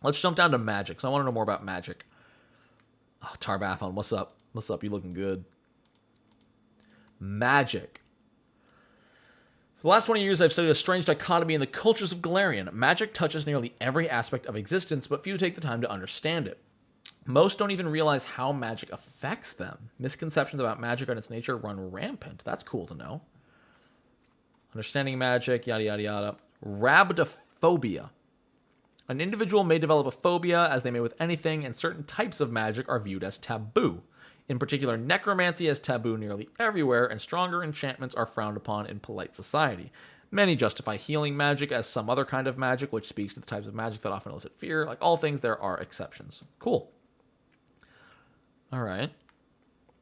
Let's jump down to magic, because I want to know more about magic. Oh, Tarbathon, what's up? What's up? You looking good. Magic. For the last 20 years, I've studied a strange dichotomy in the cultures of Golarion. Magic touches nearly every aspect of existence, but few take the time to understand it. Most don't even realize how magic affects them. Misconceptions about magic and its nature run rampant. That's cool to know. Understanding magic, yada, yada, yada. Rhabdophobia. An individual may develop a phobia, as they may with anything, and certain types of magic are viewed as taboo. In particular, necromancy is taboo nearly everywhere, and stronger enchantments are frowned upon in polite society. Many justify healing magic as some other kind of magic, which speaks to the types of magic that often elicit fear. Like all things, there are exceptions. Cool. All right.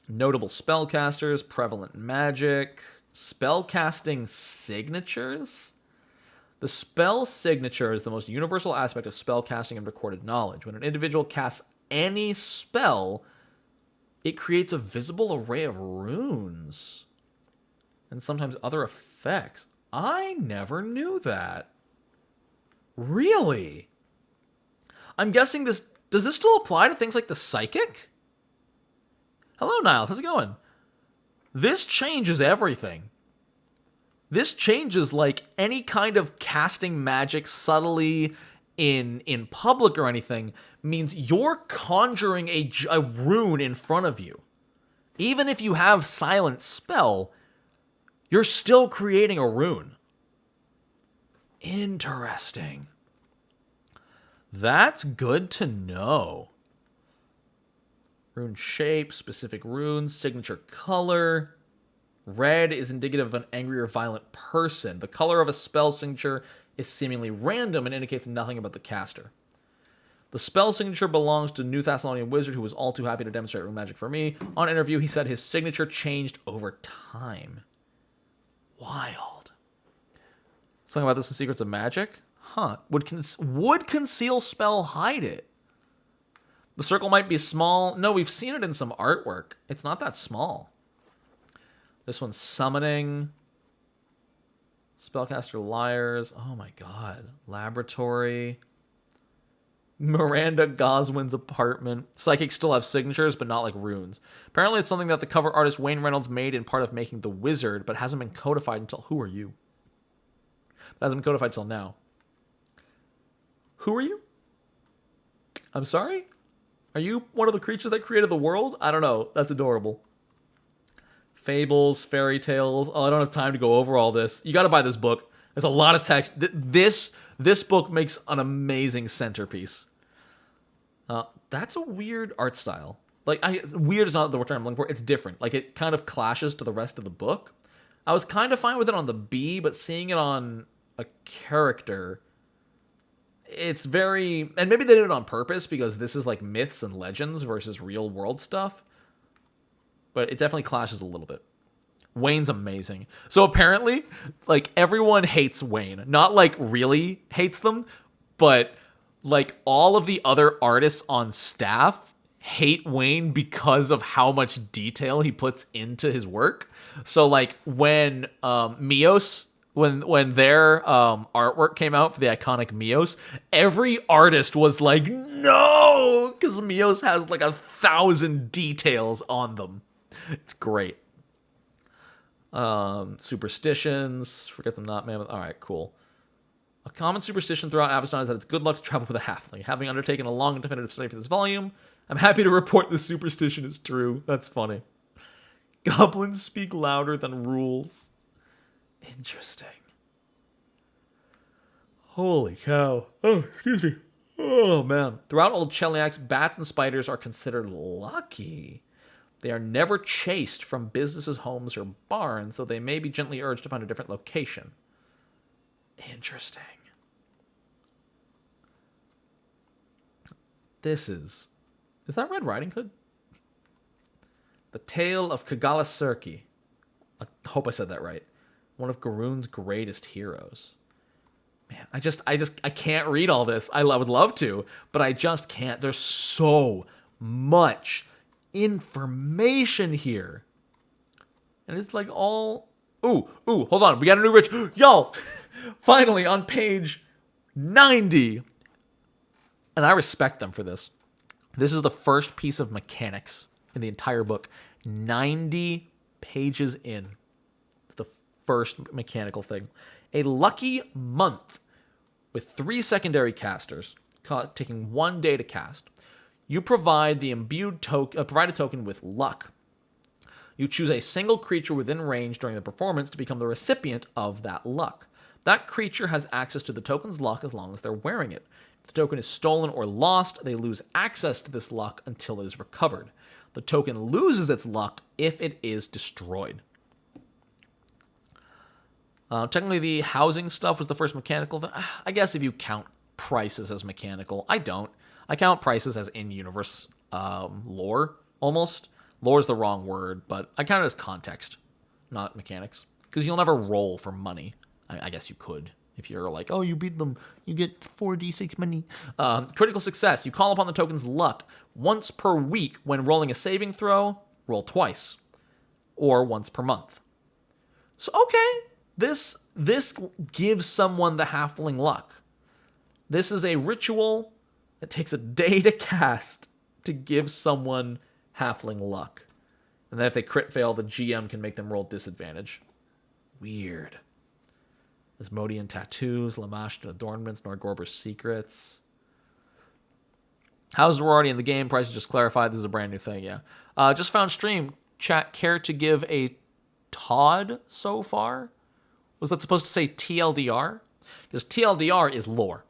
Notable spellcasters, prevalent magic, spellcasting signatures. The spell signature is the most universal aspect of spellcasting and recorded knowledge. When an individual casts any spell, it creates a visible array of runes and sometimes other effects. I never knew that. Really? I'm guessing does this still apply to things like the psychic? Hello, Niall. How's it going? This changes everything. This changes like any kind of casting magic subtly in public or anything means you're conjuring a rune in front of you. Even if you have silent spell, you're still creating a rune. Interesting. That's good to know. Rune shape, specific runes, signature color. Red is indicative of an angry or violent person. The color of a spell signature is seemingly random and indicates nothing about the caster. The spell signature belongs to New Thessalonian wizard who was all too happy to demonstrate rune magic for me. On interview, he said his signature changed over time. Wild. Something about this in Secrets of Magic? Huh. Would conceal spell hide it? The circle might be small. No, we've seen it in some artwork. It's not that small. This one's summoning. Spellcaster liars. Oh my god. Laboratory. Miranda Goswin's apartment. Psychics still have signatures, but not like runes. Apparently it's something that the cover artist Wayne Reynolds made in part of making The Wizard, but hasn't been codified until... Who are you? It hasn't been codified till now. Who are you? I'm sorry? Are you one of the creatures that created the world? I don't know. That's adorable. Fables, fairy tales. Oh, I don't have time to go over all this. You got to buy this book. There's a lot of text. This book makes an amazing centerpiece. That's a weird art style. Like, weird is not the word I'm looking for. It's different. Like, it kind of clashes to the rest of the book. I was kind of fine with it on the B, but seeing it on a character, it's very... And maybe they did it on purpose because this is like myths and legends versus real world stuff. But it definitely clashes a little bit. Wayne's amazing. So apparently, like, everyone hates Wayne. Not, like, really hates them, but, like, all of the other artists on staff hate Wayne because of how much detail he puts into his work. So, like, when Mios when their artwork came out for the iconic Mios, every artist was like, no, because Mios has like 1,000 details on them. It's great. Superstitions, forget them not, man. All right, cool. A common superstition throughout Aveston is that it's good luck to travel with a halfling. Having undertaken a long and definitive study for this volume, I'm happy to report this superstition is true. That's funny. Goblins speak louder than rules. Interesting. Holy cow. Oh, excuse me. Oh, man. Throughout Old Cheliax, bats and spiders are considered lucky. They are never chased from businesses, homes, or barns, though they may be gently urged to find a different location. Interesting. This is that Red Riding Hood? The Tale of Kagala-Sirki. I hope I said that right. One of Garoon's greatest heroes. Man, I can't read all this. I would love to, but I just can't. There's so much information here. And it's like all... Ooh, hold on. We got a new rich... Yo! Finally, on page 90. And I respect them for this. This is the first piece of mechanics in the entire book. 90 pages in. It's the first mechanical thing. A lucky month with 3 secondary casters, taking 1 day to cast. You provide the provide a token with luck. You choose a single creature within range during the performance to become the recipient of that luck. That creature has access to the token's luck as long as they're wearing it. If the token is stolen or lost, they lose access to this luck until it is recovered. The token loses its luck if it is destroyed. Technically, the housing stuff was the first mechanical thing. I guess if you count prices as mechanical. I don't. I count prices as in-universe lore, almost. Lore is the wrong word, but I count it as context, not mechanics. Because you'll never roll for money. I guess you could. If you're like, oh, you beat them, you get 4d6 money. Critical success. You call upon the token's luck once per week when rolling a saving throw. Roll twice. Or once per month. So, okay. This gives someone the halfling luck. This is a ritual that takes a day to cast to give someone halfling luck. And then if they crit fail, the GM can make them roll disadvantage. Weird. Asmodean tattoos, Lamashtan adornments, Norgorber's secrets. Houses were already in the game. Prices just clarified. This is a brand new thing, yeah. Just found stream. Chat, care to give a Todd so far? Was that supposed to say TLDR? Because TLDR is lore.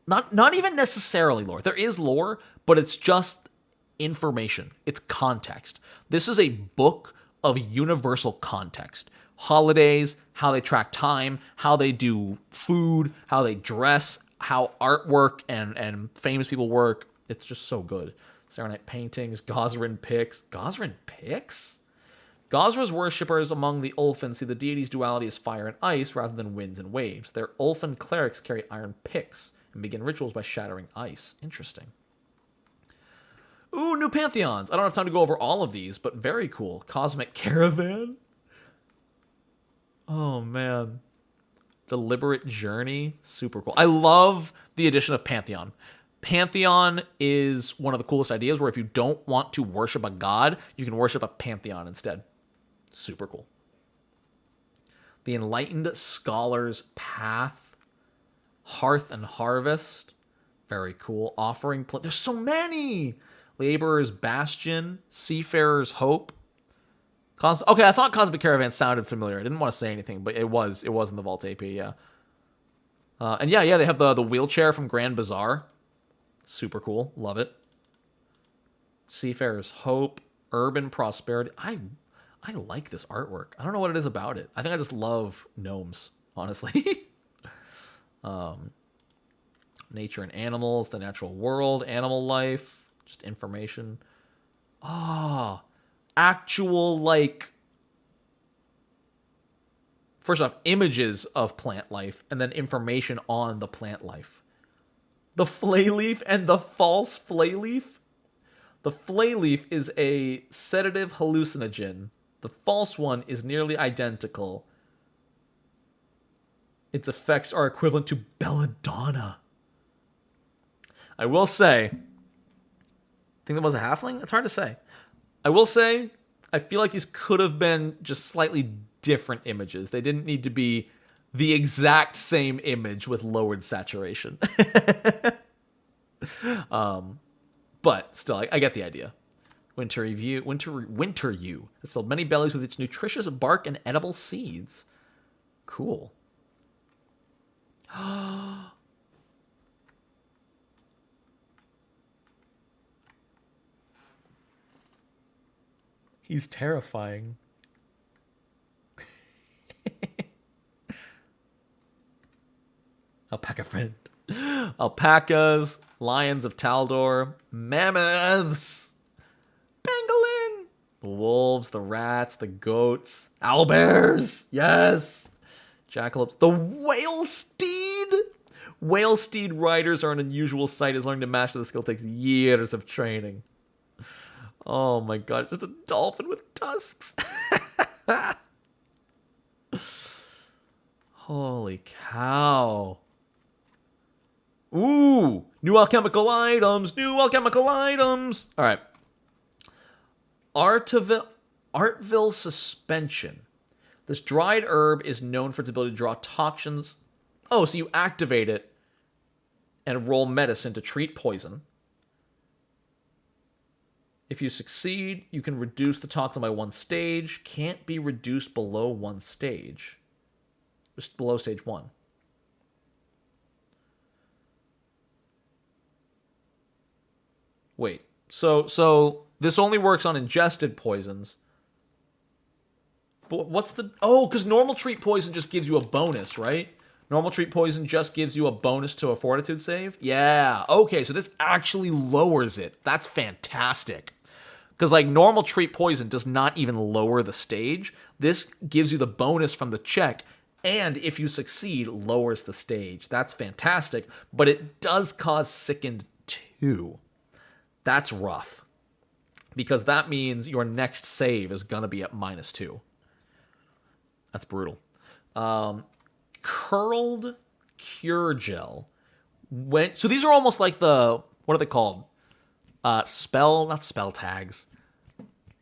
Not even necessarily lore. There is lore, but it's just information. It's context. This is a book of universal context. Holidays, how they track time, how they do food, how they dress, how artwork and famous people work. It's just so good. Serenite paintings, Gosrin picks. Gosrin picks? Gosra's worshippers among the Ulfin see the deity's duality as fire and ice rather than winds and waves. Their Ulfin clerics carry iron picks and begin rituals by shattering ice. Interesting. Ooh, new pantheons. I don't have time to go over all of these, but very cool. Cosmic Caravan. Oh, man. Deliberate Journey. Super cool. I love the addition of Pantheon. Pantheon is one of the coolest ideas where if you don't want to worship a god, you can worship a pantheon instead. Super cool. The Enlightened Scholar's Path. Hearth and Harvest. Very cool. Offering... There's so many! Laborer's Bastion. Seafarer's Hope. Okay, I thought Cosmic Caravan sounded familiar. I didn't want to say anything, but it was in the Vault AP, yeah. And yeah, they have the wheelchair from Grand Bazaar. Super cool. Love it. Seafarer's Hope. Urban Prosperity. I like this artwork. I don't know what it is about it. I think I just love gnomes, honestly. Nature and Animals. The Natural World. Animal Life. Just information. Actual, like... First off, images of plant life, and then information on the plant life. The flayleaf and the false flayleaf. The flayleaf is a sedative hallucinogen. The false one is nearly identical. its effects are equivalent to belladonna. I will say, I think that was a halfling? It's hard to say. I will say, I feel like these could have been just slightly different images. They didn't need to be the exact same image with lowered saturation. But still, I get the idea. Winter Yew has filled many bellies with its nutritious bark and edible seeds. Cool. He's terrifying. Alpaca friend. Alpacas, lions of Taldor, mammoths, pangolin, the wolves, the rats, the goats, owlbears, yes, jackalopes, the whale steed. Whale steed riders are an unusual sight as learning to master the skill takes years of training. Oh my god, it's just a dolphin with tusks. Holy cow. Ooh, new alchemical items. All right. Artville suspension. This dried herb is known for its ability to draw toxins. Oh, so you activate it and roll medicine to treat poison. If you succeed, you can reduce the toxin by 1 stage. Can't be reduced below 1 stage. Just below stage 1. Wait, so this only works on ingested poisons. But what's the... Oh, because normal treat poison just gives you a bonus, right? Normal treat poison just gives you a bonus to a fortitude save? Yeah, okay, so this actually lowers it. That's fantastic. Because, like, normal treat poison does not even lower the stage. This gives you the bonus from the check, and if you succeed, lowers the stage. That's fantastic, but it does cause sickened 2. That's rough. Because that means your next save is going to be at -2. That's brutal. Curled Cure Gel. So these are almost like the... What are they called? Not spell tags.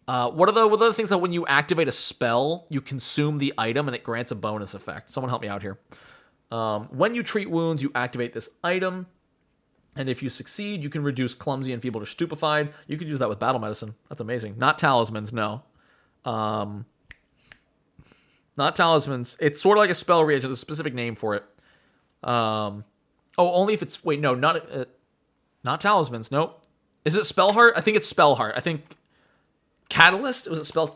What are the things that when you activate a spell, you consume the item and it grants a bonus effect? Someone help me out here. When you treat wounds, you activate this item. And if you succeed, you can reduce clumsy, enfeebled, or stupefied. You could use that with battle medicine. That's amazing. Not talismans, no. Not talismans. It's sort of like a spell reagent. There's a specific name for it. Only if it's... Wait, no, not talismans. Nope. Is it spell heart? I think it's spell heart. I think... Catalyst? Was it spell...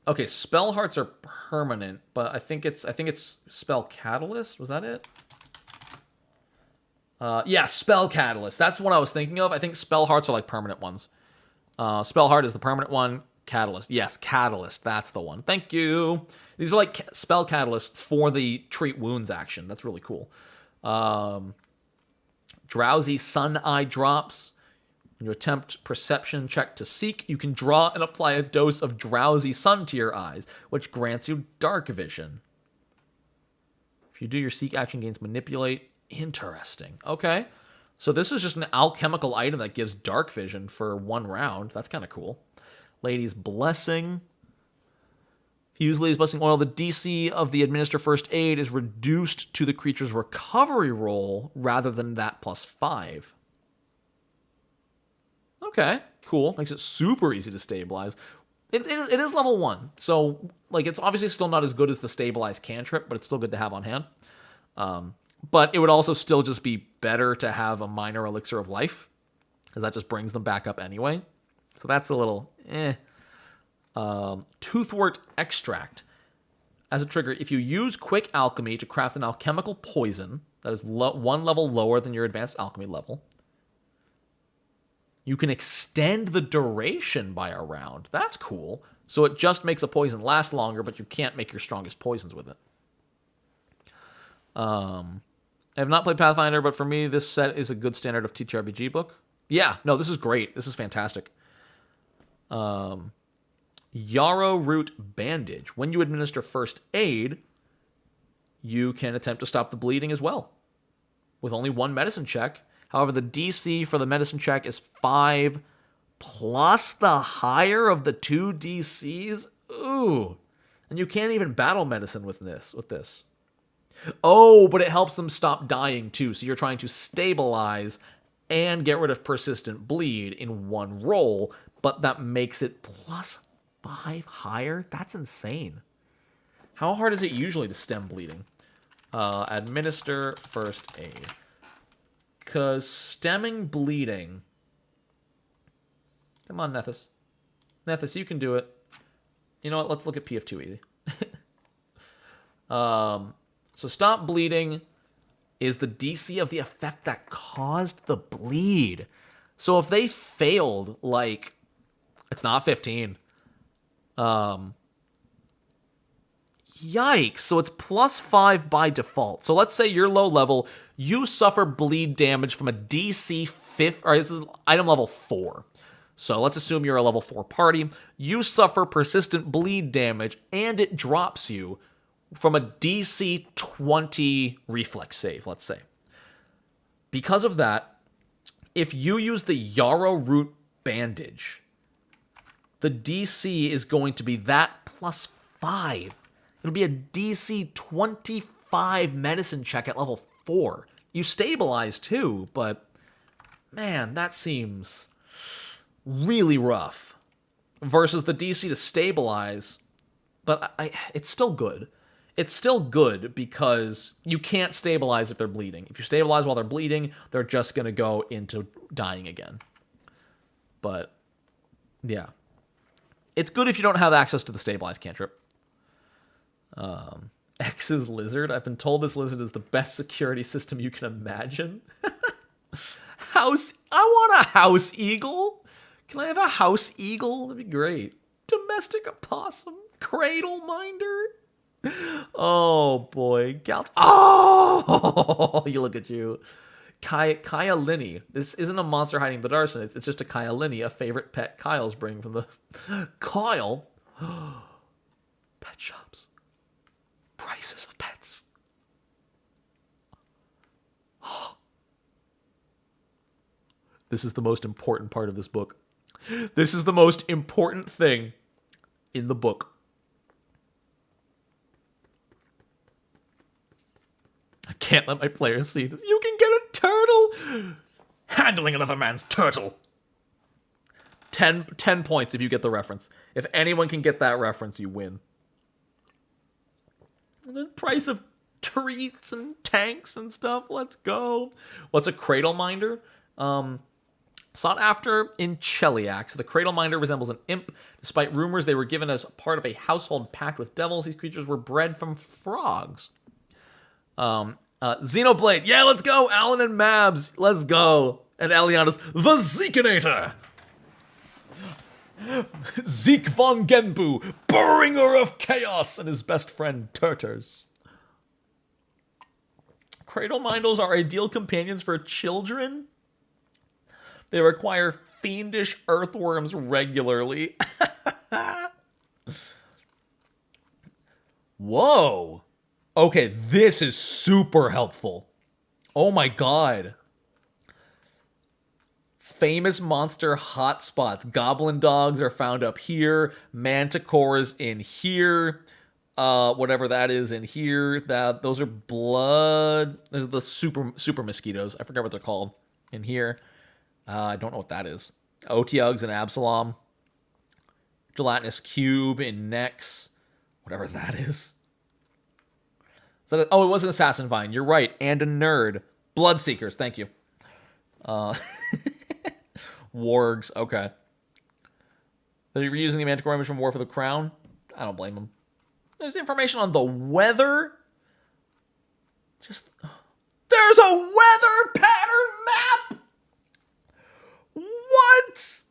Okay, spell hearts are permanent, but I think it's spell catalyst. Was that it? Yeah, spell catalyst. That's what I was thinking of. I think spell hearts are like permanent ones. Spell heart is the permanent one. Catalyst. Yes, catalyst. That's the one. Thank you. These are like spell catalyst for the treat wounds action. That's really cool. Drowsy sun eye drops. When you attempt perception check to seek, you can draw and apply a dose of drowsy sun to your eyes, which grants you dark vision. If you do, your seek action gains manipulate. Interesting. Okay. So this is just an alchemical item that gives dark vision for 1 round. That's kind of cool. Lady's Blessing. If you use Lady's Blessing oil, the DC of the administer first aid is reduced to the creature's recovery roll rather than that +5. Okay, cool. Makes it super easy to stabilize. It is level 1, so like it's obviously still not as good as the stabilize cantrip, but it's still good to have on hand. But it would also still just be better to have a minor elixir of life, because that just brings them back up anyway. So that's a little Toothwort extract. As a trigger, if you use quick alchemy to craft an alchemical poison that is 1 level lower than your advanced alchemy level, you can extend the duration by a round. That's cool. So it just makes a poison last longer, but you can't make your strongest poisons with it. I have not played Pathfinder, but for me, this set is a good standard of TTRPG book. Yeah, no, this is great. This is fantastic. Yarrow Root Bandage. When you administer first aid, you can attempt to stop the bleeding as well, with only one medicine check. However, the DC for the medicine check is 5 plus the higher of the 2 DCs. Ooh. And you can't even battle medicine with this. Oh, but it helps them stop dying too. So you're trying to stabilize and get rid of persistent bleed in one roll, but that makes it plus 5 higher? That's insane. How hard is it usually to stem bleeding? Administer first aid. Because stemming bleeding... Come on, Nethys. Nethys, you can do it. You know what? Let's look at PF2 easy. So stop bleeding is the DC of the effect that caused the bleed. So if they failed, like, it's not 15. Yikes. So it's plus 5 by default. So let's say you're low level, you suffer bleed damage from a DC 5, or this is item level 4. So let's assume you're a level 4 party. You suffer persistent bleed damage, and it drops you from a DC 20 reflex save, let's say. Because of that, if you use the Yarrow Root Bandage, the DC is going to be that plus 5. It'll be a DC 25 medicine check at level 4. You stabilize too, but man, that seems really rough. Versus the DC to stabilize, but it's still good. It's still good because you can't stabilize if they're bleeding. If you stabilize while they're bleeding, they're just going to go into dying again. But, yeah. It's good if you don't have access to the stabilize cantrip. X's lizard. I've been told this lizard is the best security system you can imagine. I want a house eagle. Can I have a house eagle? That'd be great. Domestic opossum. Cradle minder. Oh, boy. Oh! You look at you. Kaya Linny. This isn't a monster hiding in the Darson. It's just a Kaya Linny, a favorite pet Kyle's bring from the... Kyle? Pet shops. Prices of pets. This is the most important part of this book. This is the most important thing in the book. I can't let my players see this. You can get a turtle! Handling another man's turtle. 10 points if you get the reference. If anyone can get that reference, you win. And the price of treats and tanks and stuff. Let's go. What's a cradle minder? Sought after in Cheliax, the cradle minder resembles an imp. Despite rumors they were given as part of a household pact with devils, these creatures were bred from frogs. Xenoblade. Yeah, let's go. Alan and Mabs. Let's go. And Eliana's the Zekinator. Zeke von Genbu, bringer of chaos, and his best friend Turters. Cradle minders are ideal companions for children. They require fiendish earthworms regularly. Whoa. Okay, this is super helpful. Oh my god. Famous monster hotspots. Goblin dogs are found up here. Manticores in here. Whatever that is in here. Those are blood. Those are the super mosquitoes. I forget what they're called in here. I don't know what that is. Otyugs and Absalom. Gelatinous cube in Nex. Whatever that is. It was an assassin vine. You're right. And a nerd. Bloodseekers. Thank you. Wargs. Okay. They're using the Manticore image from War for the Crown. I don't blame them. There's information on the weather. There's a weather pattern map! What?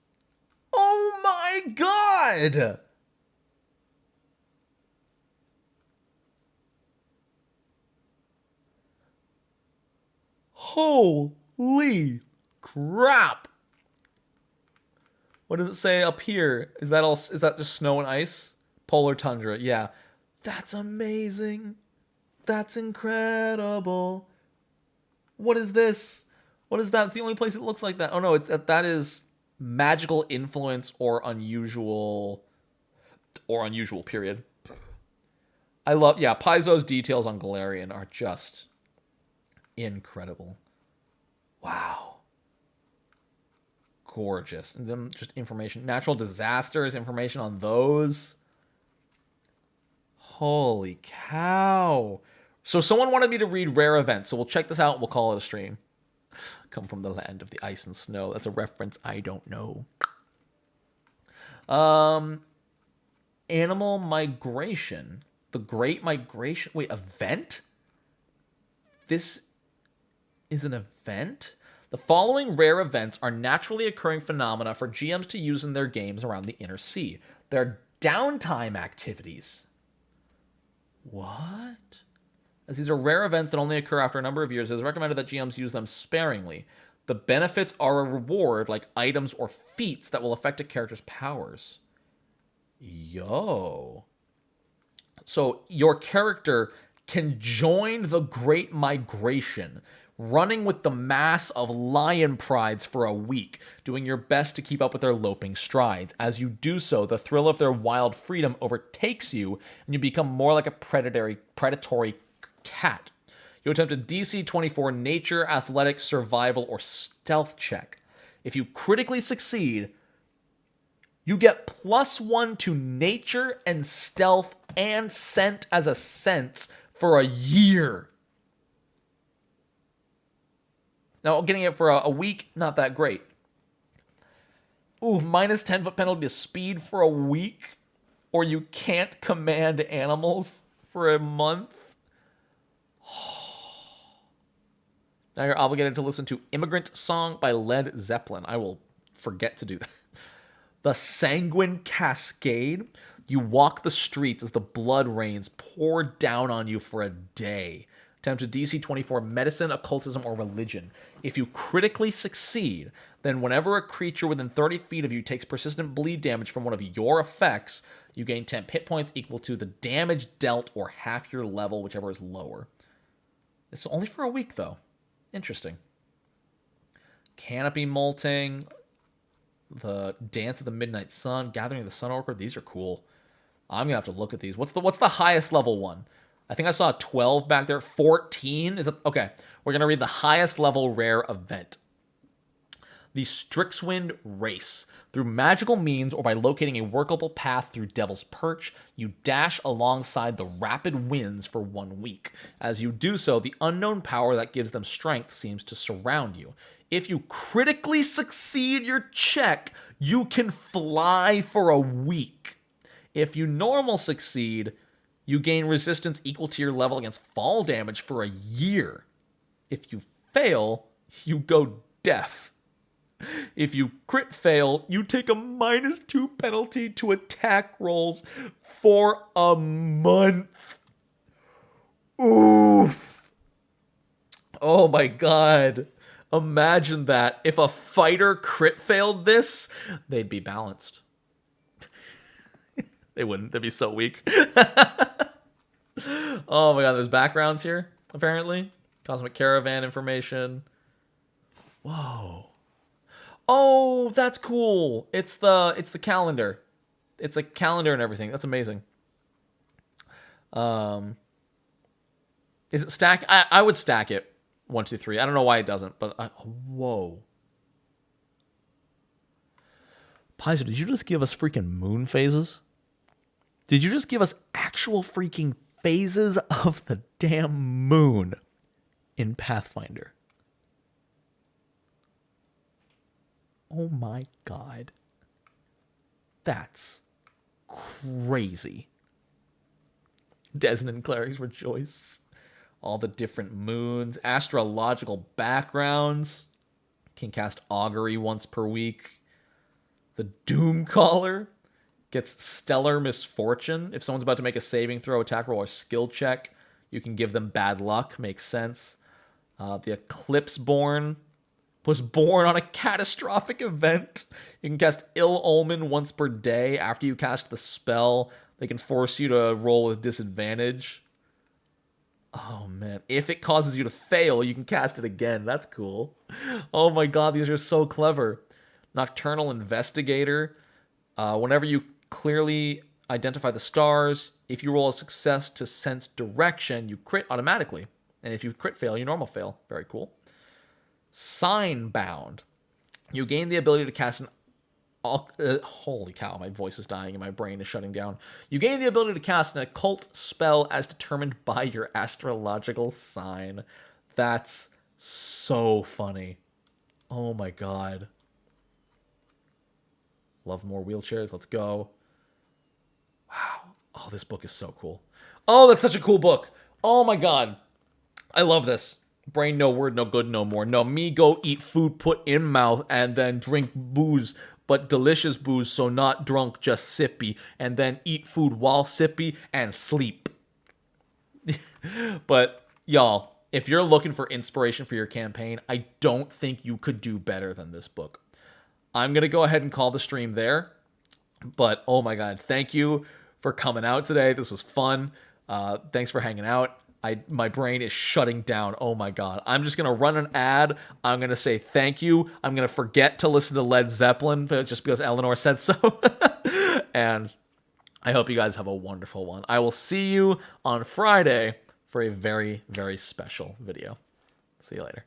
Oh my god! Holy crap! What does it say up here? Is that all? Is that just snow and ice? Polar tundra. Yeah, that's amazing. That's incredible. What is this? What is that? It's the only place it looks like that. Oh no, that is magical influence or unusual period. I love, yeah, Paizo's details on Golarion are just incredible. Wow. Gorgeous. And then just information. Natural disasters, information on those. Holy cow. So someone wanted me to read rare events, so we'll check this out and we'll call it a stream. Come from the land of the ice and snow. That's a reference I don't know. Animal migration. The Great Migration. Wait, event? This is an event? The following rare events are naturally occurring phenomena for GMs to use in their games around the Inner Sea. They're downtime activities. What? As these are rare events that only occur after a number of years, it is recommended that GMs use them sparingly. The benefits are a reward, like items or feats that will affect a character's powers. Yo. So your character can join the Great Migration, running with the mass of lion prides for a week, doing your best to keep up with their loping strides. As you do so, the thrill of their wild freedom overtakes you, and you become more like a predatory cat. You attempt a DC 24 nature, athletics, survival, or stealth check. If you critically succeed, you get +1 to nature and stealth and scent as a sense for a year. Now, getting it for a week, not that great. Ooh, minus 10-foot penalty to speed for a week? Or you can't command animals for a month? Now you're obligated to listen to Immigrant Song by Led Zeppelin. I will forget to do that. The Sanguine Cascade. You walk the streets as the blood rains pour down on you for a day. Attempt a DC 24 medicine, occultism, or religion. If you critically succeed, then whenever a creature within 30 feet of you takes persistent bleed damage from one of your effects, you gain 10 hit points equal to the damage dealt or half your level, whichever is lower. It's only for a week, though. Interesting. Canopy molting, the Dance of the Midnight Sun, Gathering of the Sun Orchid. These are cool. I'm gonna have to look at these. What's the highest level one? I think I saw a 12 back there. 14 is it? Okay. We're gonna read the highest level rare event. The Strixwind Race. Through magical means or by locating a workable path through Devil's Perch, you dash alongside the rapid winds for 1 week. As you do so, the unknown power that gives them strength seems to surround you. If you critically succeed your check, you can fly for a week. If you normal succeed, you gain resistance equal to your level against fall damage for a year. If you fail, you go deaf. If you crit fail, you take a -2 penalty to attack rolls for a month. Oof. Oh my god. Imagine that. If a fighter crit failed this, they'd be balanced. They wouldn't. They'd be so weak. Oh my god, there's backgrounds here, apparently. Cosmic Caravan information. Whoa. Oh, that's cool. It's the calendar. It's a calendar and everything. That's amazing. Is it stack? I would stack it. 1, 2, 3. I don't know why it doesn't, but whoa. Paizo, did you just give us freaking moon phases? Did you just give us actual freaking phases of the damn moon in Pathfinder? Oh my god. That's crazy. Desmond Clerics rejoice. All the different moons, astrological backgrounds. Can cast augury once per week. The Doomcaller gets stellar misfortune. If someone's about to make a saving throw, attack roll, or skill check, you can give them bad luck. Makes sense. The Eclipseborn was born on a catastrophic event. You can cast Ill Omen once per day. After you cast the spell, they can force you to roll with disadvantage. Oh, man. If it causes you to fail, you can cast it again. That's cool. Oh, my God. These are so clever. Nocturnal Investigator. Whenever you clearly identify the stars, if you roll a success to sense direction, you crit automatically. And if you crit fail, you normal fail. Very cool. Sign Bound. You gain the ability to cast an... holy cow, my voice is dying and my brain is shutting down. You gain the ability to cast an occult spell as determined by your astrological sign. That's so funny. Oh my god. Love more wheelchairs. Let's go. Wow. Oh, this book is so cool. Oh, that's such a cool book. Oh my god. I love this. Brain no word, no good, no more. No, me go eat food put in mouth and then drink booze, but delicious booze, so not drunk, just sippy. And then eat food while sippy and sleep. But, y'all, if you're looking for inspiration for your campaign, I don't think you could do better than this book. I'm going to go ahead and call the stream there. But, oh my god, thank you for coming out today. This was fun. Thanks for hanging out. My brain is shutting down. Oh my god. I'm just going to run an ad. I'm going to say thank you. I'm going to forget to listen to Led Zeppelin just because Eleanor said so. And I hope you guys have a wonderful one. I will see you on Friday for a very, very special video. See you later.